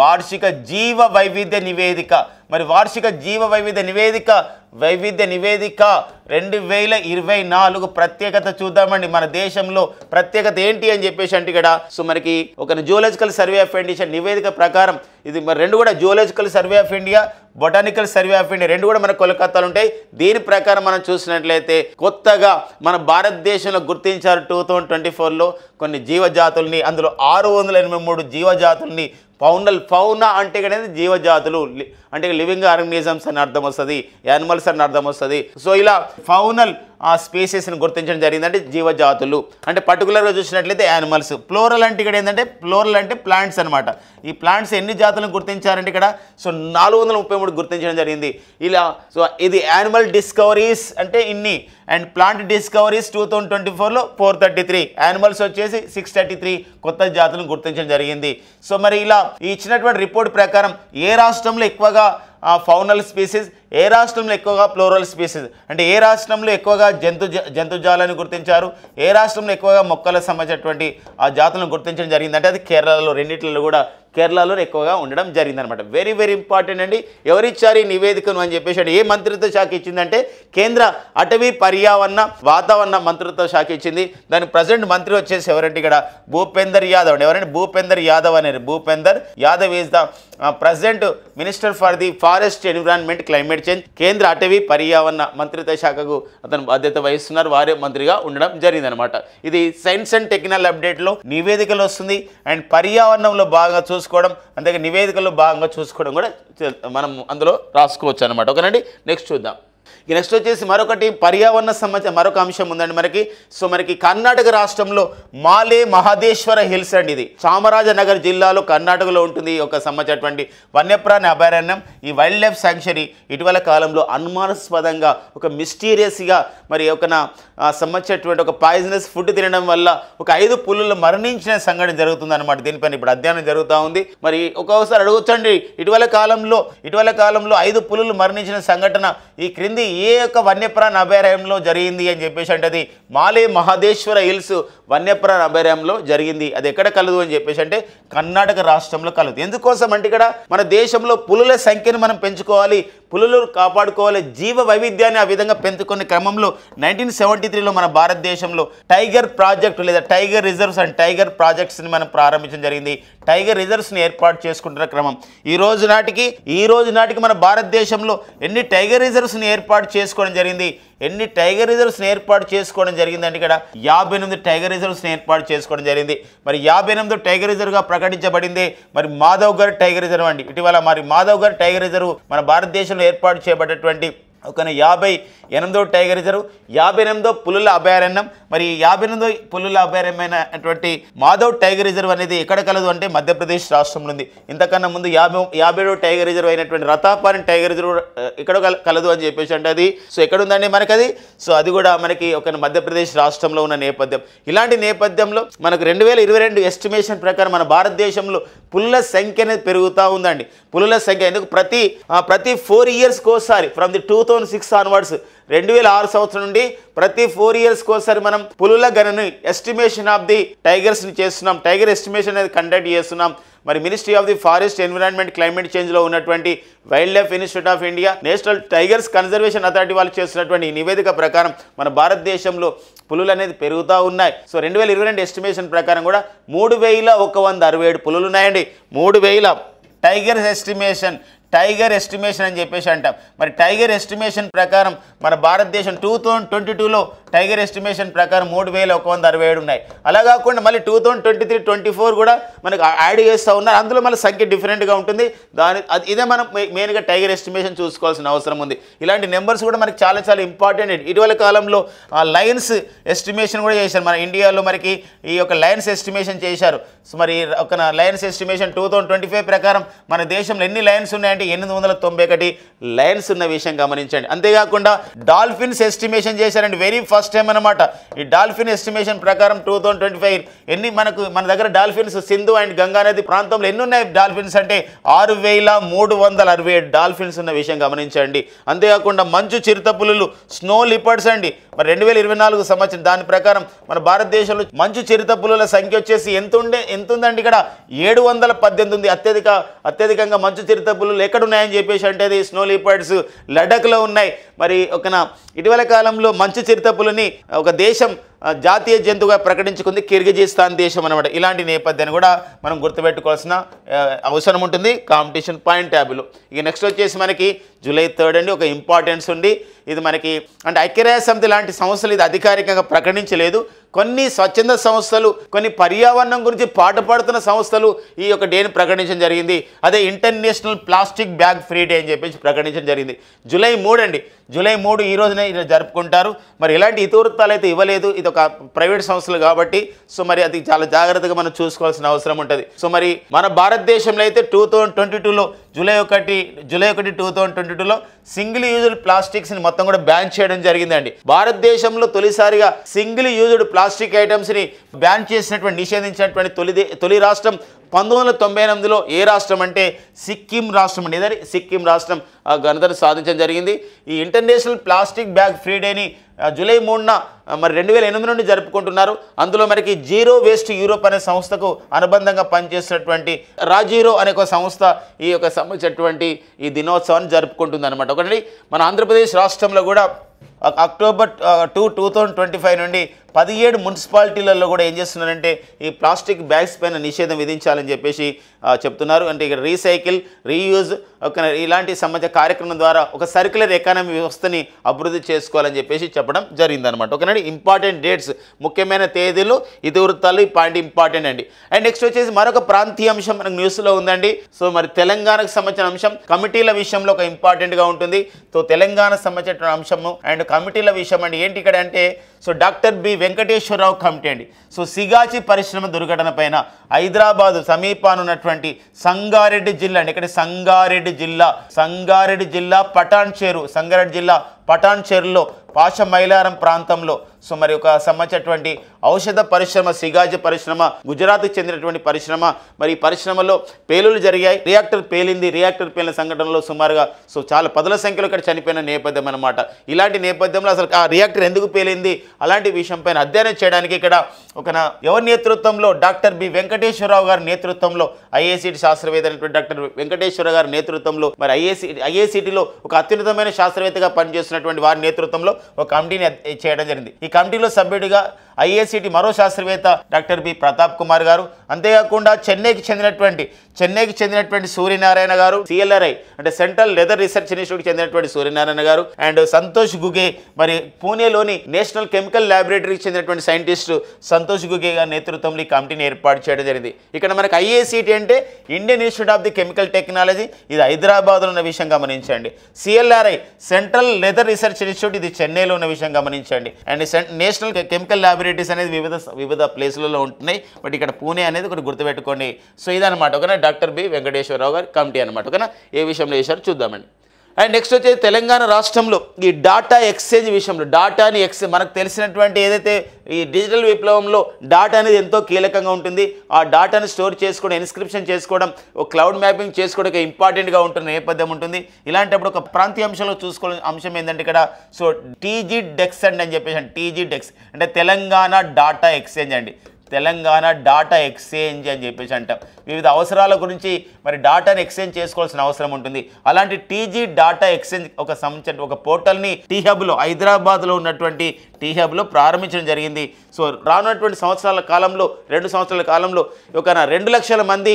వార్షిక జీవ వైవిధ్య నివేదిక. మరి వార్షిక జీవ వైవిధ్య నివేదిక 2024 ప్రత్యేకత చూద్దామండి. మన దేశంలో ప్రత్యేకత ఏంటి అని చెప్పేసి అంటే ఇక్కడ మనకి ఒక జువలాజికల్ సర్వే ఆఫ్ ఇండియా నివేదిక ప్రకారం ఇది మరి రెండు కూడా zoological survey of India, botanical survey of India రెండు కూడా మన కోల్కతాలో ఉంటాయి. దీని ప్రకారం మనం చూసినట్లయితే కొత్తగా మన భారతదేశంలో గుర్తించారు 2024లో కొన్ని జీవజాతుల్ని. అందులో 683 జీవజాతుల్ని ఫౌనా అంటే అనేది జీవజాతులు అంటే లివింగ్ ఆర్గనిజమ్స్ అని అర్థం వస్తుంది, యానిమల్స్ అని అర్థం వస్తుంది. ఇలా ఫౌనల్ స్పీసీస్ని గుర్తించడం జరిగింది. అంటే జీవజాతులు అంటే పర్టికులర్గా చూసినట్లయితే యానిమల్స్. ప్లోరల్ అంటే ఇక్కడ ఏంటంటే ప్లాంట్స్ అనమాట. ఈ ప్లాంట్స్ ఎన్ని జాతులను గుర్తించారంటే ఇక్కడ 433 గుర్తించడం జరిగింది. ఇది యానిమల్ డిస్కవరీస్ అంటే ఇన్ని అండ్ ప్లాంట్ డిస్కవరీస్ 2024లో 433, యానిమల్స్ వచ్చేసి 633 కొత్త జాతులను గుర్తించడం జరిగింది. మరి ఇలా ఇచ్చినటువంటి రిపోర్ట్ ప్రకారం ఏ రాష్ట్రంలో ఎక్కువగా ఫౌనల్ స్పీసీస్, ఏ రాష్ట్రంలో ఎక్కువగా ప్లోరల్ స్పీసీస్ అంటే ఏ రాష్ట్రంలో ఎక్కువగా జంతుజాలను గుర్తించారు, ఏ రాష్ట్రంలో ఎక్కువగా మొక్కలకు సంబంధించినటువంటి ఆ జాతులను గుర్తించడం జరిగింది అంటే అది కేరళలో రెండిట్లలో కూడా కేరళలో ఎక్కువగా ఉండడం జరిగిందనమాట. వెరీ ఇంపార్టెంట్ అండి. ఎవరిచ్చారు ఈ నివేదికను అని చెప్పేసి ఏ మంత్రిత్వ శాఖ ఇచ్చిందంటే కేంద్ర అటవీ పర్యావరణ వాతావరణ మంత్రిత్వ శాఖ ఇచ్చింది. దానికి ప్రజెంట్ మంత్రి వచ్చేసి ఎవరంటే ఇక్కడ భూపేందర్ యాదవ్ అండి. ఎవరంటే భూపేందర్ యాదవ్ అనేది. Bhupender Yadav is the present minister for the forest environment climate change. కేంద్ర అటవీ పర్యావరణ మంత్రిత్వ శాఖకు అతను బాధ్యత వహిస్తున్నారు. వారే మంత్రిగా ఉండడం జరిగిందనమాట. ఇది సైన్స్ అండ్ టెక్నాలజీ అప్డేట్లో నివేదికలు వస్తుంది అండ్ పర్యావరణంలో బాగా చూసుకోవడం అంతే నివేదికల్లో భాగంగా చూసుకోవడం కూడా మనం అందులో రాసుకోవచ్చు అనమాట. ఓకేనండి. నెక్స్ట్ చూద్దాం. నెక్స్ట్ వచ్చేసి మరొకటి పర్యావరణ సంబంధించిన మరొక అంశం ఉందండి మనకి కర్ణాటక రాష్ట్రంలో మాలే మహదేశ్వర హిల్స్ అండి. ఇది చామరాజనగర్ జిల్లాలో కర్ణాటకలో ఉంటుంది. ఒక సంబంధించినటువంటి వన్యప్రాణి అభయారణ్యం. ఈ వైల్డ్ లైఫ్ శాంక్చురీ ఇటీవల కాలంలో అనుమానాస్పదంగా ఒక మిస్టీరియస్గా మరి ఒక సంబంధించినటువంటి ఒక పాయిజనస్ ఫుడ్ తినడం వల్ల ఒక 5 పులులు మరణించిన సంఘటన జరుగుతుంది అనమాట. దీనిపైన ఇప్పుడు అధ్యయనం జరుగుతూ ఉంది. మరి ఒక్కొక్కసారి అడుగుతండి ఇటీవల కాలంలో 5 పులులు మరణించిన సంఘటన ఈ క్రింది ఏ యొక్క వన్యప్రాణ అభయారణ్యంలో జరిగింది అని చెప్పేసి అంటే అది మాలే మహదేశ్వర హిల్స్ వన్యప్రాణ అభయారణ్యంలో జరిగింది. అది ఎక్కడ కలదు అని చెప్పేసి అంటే కర్ణాటక రాష్ట్రంలో కలదు. ఎందుకోసం అంటే ఇక్కడ మన దేశంలో పులుల సంఖ్యను మనం పెంచుకోవాలి, పులులు కాపాడుకోవాలి, జీవ వైవిధ్యాన్ని ఆ విధంగా పెంచుకునే క్రమంలో 1973లో మన భారతదేశంలో టైగర్ ప్రాజెక్టు లేదా టైగర్ రిజర్వ్స్ అండ్ టైగర్ ప్రాజెక్ట్స్ని మనం ప్రారంభించడం జరిగింది. టైగర్ రిజర్వ్స్ని ఏర్పాటు చేసుకుంటున్న క్రమం ఈ రోజు నాటికి మన భారతదేశంలో ఎన్ని టైగర్ రిజర్వ్స్ని ఏర్పాటు చేసుకోవడం జరిగింది, ఎన్ని టైగర్ రిజర్వ్స్ని ఏర్పాటు చేసుకోవడం జరిగిందంటే ఇక్కడ 58 టైగర్ రిజర్వ్స్ని ఏర్పాటు చేసుకోవడం జరిగింది. మరి 58 టైగర్ రిజర్వ్గా ప్రకటించబడింది మరి మాధవ్గఢ్ టైగర్ రిజర్వ్ అండి. ఇటీవల మరి మాధవ్గఢ్ టైగర్ రిజర్వ్ మన భారతదేశంలో ఏర్పాటు చేయబడ్డటువంటి ఒక 58వ టైగర్ రిజర్వ్, 58వ పులుల అభయారణ్యం. మరి 58వ పులుల అభయారణ్యమైనటువంటి మాధవ్ టైగర్ రిజర్వ్ అనేది ఎక్కడ కలదు అంటే మధ్యప్రదేశ్ రాష్ట్రంలో ఉంది. ఇంతకన్నా ముందు 57వ టైగర్ రిజర్వ్ అయినటువంటి రతాపాని టైగర్ రిజర్వ్ ఎక్కడ కలదు అని చెప్పేసి అంటే అది ఎక్కడ ఉందండి మనకు అది అది కూడా మనకి ఒక మధ్యప్రదేశ్ రాష్ట్రంలో ఉన్న నేపథ్యం. ఇలాంటి నేపథ్యంలో మనకు 2022 ఎస్టిమేషన్ ప్రకారం మన భారతదేశంలో పులుల సంఖ్య అనేది పెరుగుతూ ఉందండి. పులుల సంఖ్య ఎందుకు ప్రతి 4 ఇయర్స్కి ఒకసారి ఫ్రమ్ ది 2006 ఆన్వర్డ్స్ 2006 సంవత్సరం నుండి ప్రతి 4 ఇయర్స్కి ఒకసారి మనం పులుల గణన ఎస్టిమేషన్ ఆఫ్ ది టైగర్స్ని చేస్తున్నాం. టైగర్ ఎస్టిమేషన్ అనేది కండక్ట్ చేస్తున్నాం. మరి ministry of the forest environment క్లైమేట్ చేంజ్లో ఉన్నటువంటి wildlife institute of India, national tigers conservation authority వాళ్ళు చేస్తున్నటువంటి ఈ నివేదిక ప్రకారం మన భారతదేశంలో పులులు అనేది పెరుగుతూ ఉన్నాయి. 2022 ఎస్టిమేషన్ ప్రకారం కూడా 3167 పులులు ఉన్నాయండి. 3000 టైగర్ ఎస్టిమేషన్ అని చెప్పేసి అంటాం. మరి టైగర్ ఎస్టిమేషన్ ప్రకారం మన భారతదేశం 2022లో టైగర్ ఎస్టిమేషన్ ప్రకారం 3167 ఉన్నాయి. అలా కాకుండా మళ్ళీ 2023-24 కూడా మనకు యాడ్ చేస్తూ ఉన్నారు. అందులో మళ్ళీ సంఖ్య డిఫరెంట్గా ఉంటుంది. ఇదే మనం మెయిన్గా టైగర్ ఎస్టిమేషన్ చూసుకోవాల్సిన అవసరం ఉంది. ఇలాంటి నెంబర్స్ కూడా మనకి చాలా చాలా ఇంపార్టెంట్. ఇటీవల కాలంలో లయన్స్ ఎస్టిమేషన్ కూడా చేశారు. మన ఇండియాలో మనకి ఈ యొక్క లయన్స్ ఎస్టిమేషన్ చేశారు. మరి ఒక లయన్స్ ఎస్టిమేషన్ 2025 ప్రకారం మన దేశంలో ఎన్ని లయన్స్ ఉన్నాయంటే 891 లయన్స్ ఉన్న విషయం గమనించండి. అంతేకాకుండా డాల్ఫిన్స్ ఎస్టిమేషన్ చేశారండి. వెరీ ఫస్ట్ టైం అనమాట. ఈ డాల్ఫిన్ ఎస్టిమేషన్ ప్రకారం 2025 ఎన్ని మన దగ్గర డాల్ఫిన్స్ సింధు అండ్ గంగా నది ప్రాంతంలో ఎన్ని ఉన్నాయి డాల్ఫిన్స్ అంటే 6367 డాల్ఫిన్స్ ఉన్న విషయం గమనించండి. అంతేకాకుండా మంచు చిరుతపులులు స్నో లిపర్డ్స్ అండి. మరి 2024 సంవత్సరం దాని ప్రకారం మన భారతదేశంలో మంచు చిరుతపులుల సంఖ్య వచ్చేసి ఎంత ఉందండి ఇక్కడ 718 ఉంది. అత్యధికంగా మంచు చిరుతపులులు ఎక్కడ ఉన్నాయని చెప్పేసి అంటే అది స్నో లిపర్డ్స్ లడఖ్లో ఉన్నాయి. మరి ఇటీవల కాలంలో మంచు చిరుతపులని ఒక దేశం జాతీయ జంతువుగా ప్రకటించుకుంది కిర్గిజిస్తాన్ దేశం అనమాట. ఇలాంటి నేపథ్యాన్ని కూడా మనం గుర్తుపెట్టుకోవాల్సిన అవసరం ఉంటుంది కాంపిటీషన్ పాయింట్ ట్యాబ్లో. ఇక నెక్స్ట్ వచ్చేసి మనకి July 3 అండి. ఒక ఇంపార్టెన్స్ ఉంది. ఇది మనకి అంటే ఐక్యరాజ్య సమితి లాంటి సంస్థలు ఇది అధికారికంగా ప్రకటించలేదు. కొన్ని స్వచ్ఛంద సంస్థలు, కొన్ని పర్యావరణం గురించి పాటుపడుతున్న సంస్థలు ఈ యొక్క డేని ప్రకటించడం జరిగింది. అదే international plastic bag free day అని చెప్పేసి ప్రకటించడం జరిగింది. July 3 అండి. July 3 ఈ రోజునే జరుపుకుంటారు. మరి ఎలాంటి ఇతివృత్తాలు అయితే ఇవ్వలేదు. ఇది ఒక ప్రైవేట్ సంస్థలు కాబట్టి మరి అది చాలా జాగ్రత్తగా మనం చూసుకోవాల్సిన అవసరం ఉంటుంది. మరి మన భారతదేశంలో అయితే 2022లో July 1, 2022లో సింగిల్ యూజ్డ్ ప్లాస్టిక్స్ని మొత్తం కూడా బ్యాన్ చేయడం జరిగిందండి. భారతదేశంలో తొలిసారిగా సింగిల్ యూజ్డ్ ప్లాస్టిక్ ఐటమ్స్ని బ్యాన్ చేసినటువంటి నిషేధించినటువంటి తొలి రాష్ట్రం 1998లో ఏ రాష్ట్రం అంటే సిక్కిం రాష్ట్రం అండి. ఇదే సిక్కిం రాష్ట్రం ఘనతను సాధించడం జరిగింది. ఈ ఇంటర్నేషనల్ ప్లాస్టిక్ బ్యాగ్ ఫ్రీ డేని July 3న మరి 2008 నుండి జరుపుకుంటున్నారు. అందులో మనకి జీరో వేస్ట్ యూరోప్ అనే సంస్థకు అనుబంధంగా పనిచేసినటువంటి రాజీరో అనే ఒక సంస్థ ఈ యొక్క సంబంధించినటువంటి ఈ దినోత్సవాన్ని జరుపుకుంటుంది అనమాట. ఒకటి మన ఆంధ్రప్రదేశ్ రాష్ట్రంలో కూడా October 2, 2025 నుండి 17 మున్సిపాలిటీలలో కూడా ఏం చేస్తున్నారంటే ఈ ప్లాస్టిక్ బ్యాగ్స్ పైన నిషేధం విధించాలని చెప్పేసి చెప్తున్నారు. అంటే ఇక్కడ రీసైకిల్, రీయూజ్ ఇలాంటి సంబంధించిన కార్యక్రమం ద్వారా ఒక సర్క్యులర్ ఎకానమీ వ్యవస్థని అభివృద్ధి చేసుకోవాలని చెప్పేసి చెప్పడం జరిగిందనమాట. ఓకేనండి. ఇంపార్టెంట్ డేట్స్, ముఖ్యమైన తేదీలు, ఇతివృత్తాలు, ఈ పాయింట్ ఇంపార్టెంట్ అండి. అండ్ నెక్స్ట్ వచ్చేసి మరొక ప్రాంతీయ అంశం మనకు న్యూస్లో ఉందండి. మరి తెలంగాణకు సంబంధించిన అంశం కమిటీల విషయంలో ఒక ఇంపార్టెంట్గా ఉంటుంది. తెలంగాణకు సంబంధించిన అంశము అండ్ కమిటీల విషయం అండి. ఏంటి ఇక్కడ అంటే డాక్టర్ బి వెంకటేశ్వరరావు కమిటీ అండి. సిగాచి పరిశ్రమ దుర్ఘటన పైన హైదరాబాదు సమీపాన ఉన్నటువంటి సంగారెడ్డి జిల్లా అండి. ఇక్కడ సంగారెడ్డి జిల్లా పటాన్చేరులో పాష మైలారం ప్రాంతంలో మరి ఒక సంబంధించినటువంటి ఔషధ పరిశ్రమ, సిగాజ్ పరిశ్రమ, గుజరాత్కి చెందినటువంటి పరిశ్రమ. మరి ఈ పరిశ్రమలో పేలులు జరిగాయి, రియాక్టర్ పేలిన సంఘటనలో సుమారుగా చాలా పదుల సంఖ్యలో ఇక్కడ చనిపోయిన నేపథ్యం అనమాట. ఇలాంటి నేపథ్యంలో అసలు ఆ రియాక్టర్ ఎందుకు పేలింది అలాంటి విషయం పైన అధ్యయనం చేయడానికి ఇక్కడ ఎవరి నేతృత్వంలో, డాక్టర్ బి వెంకటేశ్వరరావు గారి నేతృత్వంలో, ఐఐసిటి శాస్త్రవేత్త అయినటువంటి డాక్టర్ వెంకటేశ్వర గారి నేతృత్వంలో, మరి ఐఐసిటిలో ఒక అత్యున్నతమైన శాస్త్రవేత్తగా పనిచేస్తున్నటువంటి వారి నేతృత్వంలో ఒక కమిటీని చేయడం జరిగింది. ఈ కమిటీలో సభ్యుడిగా ఐఐసిటి మరో శాస్త్రవేత్త డాక్టర్ బి ప్రతాప్ కుమార్ గారు, అంతేకాకుండా చెన్నైకి చెందినటువంటి సూర్యనారాయణ గారు, సిఎల్ఆర్ఐ అంటే సెంట్రల్ లెదర్ రీసెర్చ్ ఇన్స్టిట్యూట్కి చెందినటువంటి సూర్యనారాయణ గారు, అండ్ సంతోష్ గుగే, మరి పూణేలోని నేషనల్ కెమికల్ ల్యాబొరేటరీకి చెందినటువంటి సైంటిస్ట్ సంతోష్ గుగే గారి నేతృత్వంలో ఈ కమిటీని ఏర్పాటు చేయడం జరిగింది. ఇక్కడ మనకు ఐఐసిటి అంటే Indian institute of the chemical technology, ఇది హైదరాబాద్లో ఉన్న విషయం గమనించండి. CLRI central leather research institute, ఇది చెన్నైలో ఉన్న విషయం గమనించండి. అండ్ నేషనల్ కెమికల్ ల్యాబొరేటరీస్ అనేది వివిధ ప్లేసులలో ఉంటున్నాయి, బట్ ఇక్కడ పూణే అనేది ఒకటి గుర్తుపెట్టుకోండి. సో ఇదనమాట ఓకేనా డాక్టర్ బి వెంకటేశ్వరరావు గారి కమిటీ అనమాట. ఓకేనా ఏ విషయంలో చేశారు చూద్దామండి. అండ్ నెక్స్ట్ వచ్చేది తెలంగాణ రాష్ట్రంలో ఈ డాటా ఎక్స్చేంజ్ విషయంలో, డాటాని మనకు తెలిసినటువంటి ఏదైతే ఈ డిజిటల్ విప్లవంలో డాటా అనేది ఎంతో కీలకంగా ఉంటుంది. ఆ డాటాని స్టోర్ చేసుకోవడం, ఎన్స్క్రిప్షన్ చేసుకోవడం, ఒక క్లౌడ్ మ్యాపింగ్ చేసుకోవడం ఇంపార్టెంట్గా ఉంటున్న నేపథ్యం ఉంటుంది. ఇలాంటప్పుడు ఒక ప్రాంతీయ అంశంలో చూసుకోవాల్సిన అంశం ఏంటంటే ఇక్కడ టీజీ డెక్స్ అని చెప్పేసి, టీజీ డెక్స్ అంటే తెలంగాణ డాటా ఎక్స్చేంజ్ అండి, తెలంగాణ డాటా ఎక్స్చేంజ్ అని చెప్పేసి అంటాం. వివిధ అవసరాల గురించి మరి డాటాని ఎక్స్చేంజ్ చేసుకోవాల్సిన అవసరం ఉంటుంది. అలాంటి టీజీ డాటా ఎక్స్చేంజ్ ఒక పోర్టల్ని టీహబ్లో, హైదరాబాద్లో ఉన్నటువంటి టీహబ్లో ప్రారంభించడం జరిగింది. సో రానున్నటువంటి 2 సంవత్సరాల కాలంలో ఒక 2 లక్షల మంది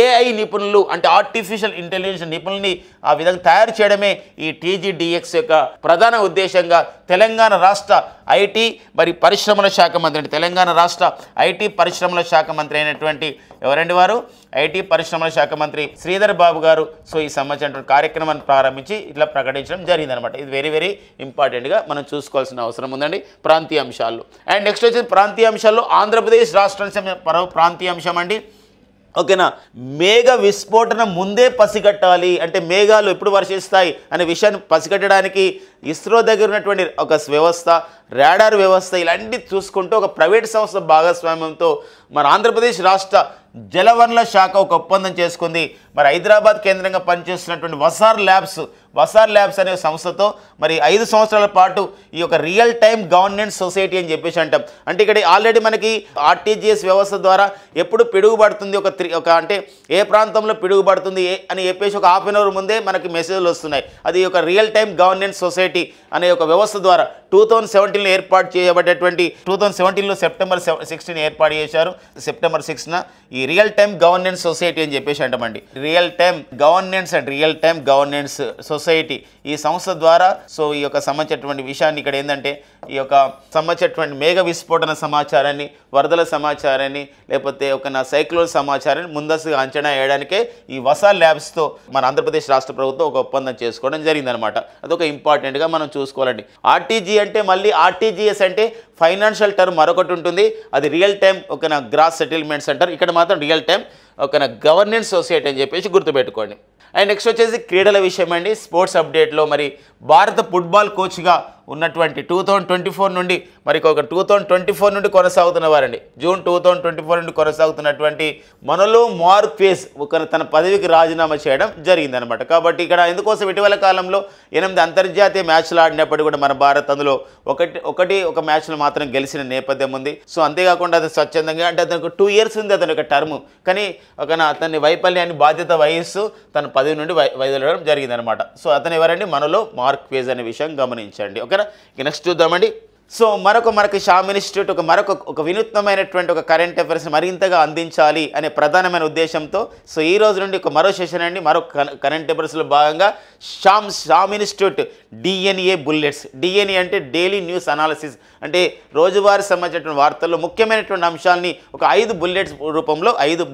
ఏఐ నిపుణులు అంటే ఆర్టిఫిషియల్ ఇంటెలిజెన్స్ నిపుణుల్ని ఆ విధంగా తయారు చేయడమే ఈ టీజీడీఎక్స్ యొక్క ప్రధాన ఉద్దేశంగా తెలంగాణ రాష్ట్ర ఐటీ మరి పరిశ్రమల శాఖ మంత్రి, అంటే తెలంగాణ రాష్ట్ర ఐటీ పరిశ్రమల శాఖ మంత్రి అయినటువంటి ఎవరండి వారు, ఐటీ పరిశ్రమల శాఖ మంత్రి శ్రీధర్ బాబు గారు సో ఈ సంబంధించిన కార్యక్రమాన్ని ప్రారంభించి ఇట్లా ప్రకటించడం జరిగిందనమాట. ఇది వెరీ వెరీ ఇంపార్టెంట్గా మనం చూసుకోవాల్సిన అవసరం ఉందండి ప్రాంతీయ అంశాల్లో. అండ్ నెక్స్ట్ వచ్చేసి ప్రాంతీయ అంశాల్లో ఆంధ్రప్రదేశ్ రాష్ట్రం ప్రాంతీయ అంశం అండి. ఓకేనా, మేఘ విస్ఫోటనం ముందే పసిగట్టాలి అంటే మేఘాలు ఎప్పుడు వర్షిస్తాయి అనే విషయాన్ని పసిగట్టడానికి ఇస్రో దగ్గర ఉన్నటువంటి ఒక వ్యవస్థ, రాడార్ వ్యవస్థ, ఇలాంటివి చూసుకుంటూ ఒక ప్రైవేట్ సంస్థ భాగస్వామ్యంతో మన ఆంధ్రప్రదేశ్ రాష్ట్ర జలవనరుల శాఖ ఒక ఒప్పందం చేసుకుంది. మరి హైదరాబాద్ కేంద్రంగా పనిచేస్తున్నటువంటి వసార్ ల్యాబ్స్ అనే సంస్థతో మరి 5 సంవత్సరాల పాటు ఈ యొక్క రియల్ టైమ్ గవర్నెన్స్ సొసైటీ అని చెప్పేసి అంటాం. అంటే ఇక్కడ ఆల్రెడీ మనకి ఆర్టీజీఎస్ వ్యవస్థ ద్వారా ఎప్పుడు పిడుగుపడుతుంది అంటే ఏ ప్రాంతంలో పిడుగుపడుతుంది అని చెప్పేసి ఒక హాఫ్ అన్ అవర్ ముందే మనకి మెసేజ్లు వస్తున్నాయి. అది ఒక రియల్ టైమ్ గవర్నెన్స్ సొసైటీ అనే ఒక వ్యవస్థ ద్వారా 2017లో ఏర్పాటు చేయబడేటువంటి 2017లో సెప్టెంబర్ 16 ఏర్పాటు చేశారు. సెప్టెంబర్ 6న ఈ రియల్ టైమ్ గవర్నెన్స్ సొసైటీ అని చెప్పేసి అంటామండి. రియల్ టైమ్ గవర్నెన్స్ సొసైటీ ఈ సంస్థ ద్వారా సో ఈ యొక్క సంబంధించినటువంటి విషయాన్ని ఇక్కడ ఏంటంటే ఈ యొక్క సంబంధించినటువంటి మేఘ విస్ఫోటన సమాచారాన్ని, వరదల సమాచారాన్ని, లేకపోతే ఒక సైక్లోన్ సమాచారాన్ని ముందస్తుగా అంచనా వేయడానికే ఈ వసార్ ల్యాబ్స్తో మన ఆంధ్రప్రదేశ్ రాష్ట్ర ప్రభుత్వం ఒక ఒప్పందం చేసుకోవడం జరిగిందనమాట. అదొక ఇంపార్టెంట్గా మనం చూసుకోవాలండి. ఆర్టీజీ అంటే మళ్ళీ ఆర్టీజీఎస్ అంటే ఫైనాన్షియల్ టర్మ్ మరొకటి ఉంటుంది, అది రియల్ టైమ్ ఒక గ్రాస్ సెటిల్మెంట్స్ అంటారు. ఇక్కడ మాత్రం రియల్ టైమ్ ఒక గవర్నెన్స్ సొసైటీ అని చెప్పేసి గుర్తుపెట్టుకోండి. అండ్ నెక్స్ట్ వచ్చేసి క్రీడల విషయం అండి. స్పోర్ట్స్ అప్డేట్లో మరి భారత ఫుట్బాల్ కోచ్గా ఉన్నటువంటి 2024 నుండి మరి ఒక 2024 నుండి కొనసాగుతున్న వారండి, జూన్ 2024 నుండి కొనసాగుతున్నటువంటి మనలో మార్క్వేజ్ తన పదవికి రాజీనామా చేయడం జరిగిందనమాట. కాబట్టి ఇక్కడ ఎందుకోసం ఇటీవల కాలంలో 8 అంతర్జాతీయ మ్యాచ్లు ఆడినప్పటికీ కూడా మన భారత్ అందులో ఒక మ్యాచ్లో మాత్రం గెలిచిన నేపథ్యం ఉంది. సో అంతేకాకుండా అది స్వచ్ఛందంగా అంటే అతనికి 2 ఇయర్స్ ఉంది అతని యొక్క టర్మ్, కానీ అతని వైఫల్యాన్ని బాధ్యత వహిస్తూ తన పదవి నుండి వైదొలగడం జరిగిందనమాట. సో అతను ఎవరండి, మనలో మార్క్వేజ్ అనే విషయం గమనించండి. ఓకేనా, ఇక నెక్స్ట్ చూద్దామండి. సో మనకి షామ్ ఇన్స్టిట్యూట్ ఒక వినూత్నమైనటువంటి ఒక కరెంట్ అఫైర్స్ మరింతగా అందించాలి అనే ప్రధానమైన ఉద్దేశంతో సో ఈ రోజు నుండి మరో సెషన్ అండి, మరో కరెంట్ అఫైర్స్లో భాగంగా Sam institute DNA bullets. DNA అంటే డైలీ న్యూస్ అనాలిసిస్, అంటే రోజువారీ సంబంధించినటువంటి వార్తల్లో ముఖ్యమైనటువంటి అంశాలని ఒక 5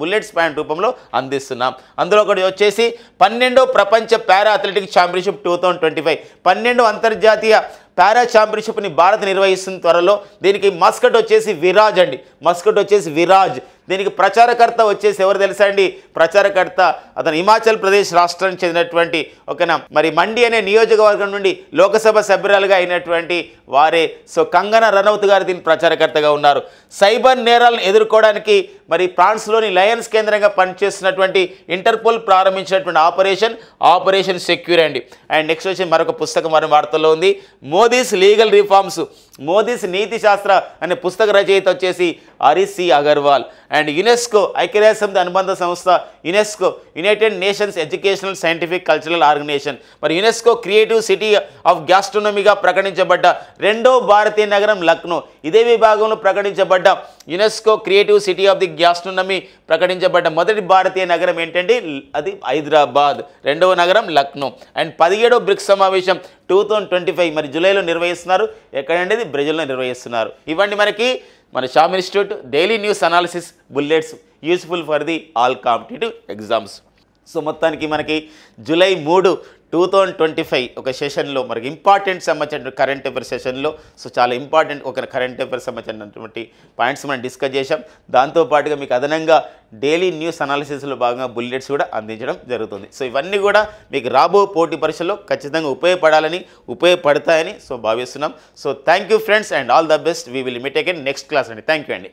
బుల్లెట్స్ పాయింట్ రూపంలో అందిస్తున్నాం. అందులో ఒకటి వచ్చేసి 12వ ప్రపంచ పారా అథ్లెటిక్స్ ఛాంపియన్షిప్ 2025, 12వ అంతర్జాతీయ పారా ఛాంపియన్షిప్ని భారత్ నిర్వహిస్తున్న త్వరలో. దీనికి మస్కట్ వచ్చేసి విరాజ్ అండి, దీనికి ప్రచారకర్త వచ్చేసి ఎవరు తెలుసా అండి? ప్రచారకర్త అతను హిమాచల్ ప్రదేశ్ రాష్ట్రానికి చెందినటువంటి ఓకేనా మరి మండి అనే నియోజకవర్గం నుండి లోకసభ సభ్యురాలుగా అయినటువంటి వారే. సో కంగనా రనౌత్ గారు దీని ప్రచారకర్తగా ఉన్నారు. సైబర్ నేరాలను ఎదుర్కోవడానికి మరి ఫ్రాన్స్లోని లయన్స్ కేంద్రంగా పనిచేస్తున్నటువంటి ఇంటర్పోల్ ప్రారంభించినటువంటి ఆపరేషన్ సెక్యూర్ అండి. అండ్ నెక్స్ట్ వచ్చి మరొక పుస్తకం మన వార్తల్లో ఉంది, మోదీస్ లీగల్ రిఫార్మ్స్, మోదీస్ నీతి శాస్త్ర అనే పుస్తక రచయిత వచ్చేసి Harish C Agarwal. And UNESCO ఐక్యరాజ్య సమితి అనుబంధ సంస్థ UNESCO United Nations educational scientific cultural organisation మరి యునెస్కో క్రియేటివ్ సిటీ ఆఫ్ గ్యాస్ట్రోనమీగా ప్రకటించబడ్డ రెండో భారతీయ నగరం లక్నో. ఇదే విభాగంలో ప్రకటించబడ్డ UNESCO creative city of the gastronomy ప్రకటించబడ్డ మొదటి భారతీయ నగరం ఏంటంటే అది హైదరాబాద్, రెండవ నగరం లక్నో. అండ్ 17వ బ్రిక్స్ సమావేశం 2025 మరి జూలైలో నిర్వహిస్తున్నారు. ఎక్కడండి? బ్రెజిల్లో నిర్వహిస్తున్నారు. ఇవన్నీ మనకి మన Shyam institute daily news analysis bullets useful for the all competitive exams. So మొత్తానికి మనకి జూలై 3, 2025 ఒక సెషన్లో మనకి ఇంపార్టెంట్ సంబంధించిన కరెంట్ అఫైర్ సెషన్లో సో చాలా ఇంపార్టెంట్ ఒక కరెంట్ అఫైర్ సంబంధించినటువంటి పాయింట్స్ మనం డిస్కస్ చేసాం. దాంతోపాటుగా మీకు అదనంగా డైలీ న్యూస్ అనాలిసిస్లో భాగంగా బుల్లెట్స్ కూడా అందించడం జరుగుతుంది. సో ఇవన్నీ కూడా మీకు రాబో పోటీ పరీక్షల్లో ఖచ్చితంగా ఉపయోగపడతాయని సో భావిస్తున్నాం. So thank you friends and all the best. We will meet again next class అండి. థ్యాంక్ యూ అండి.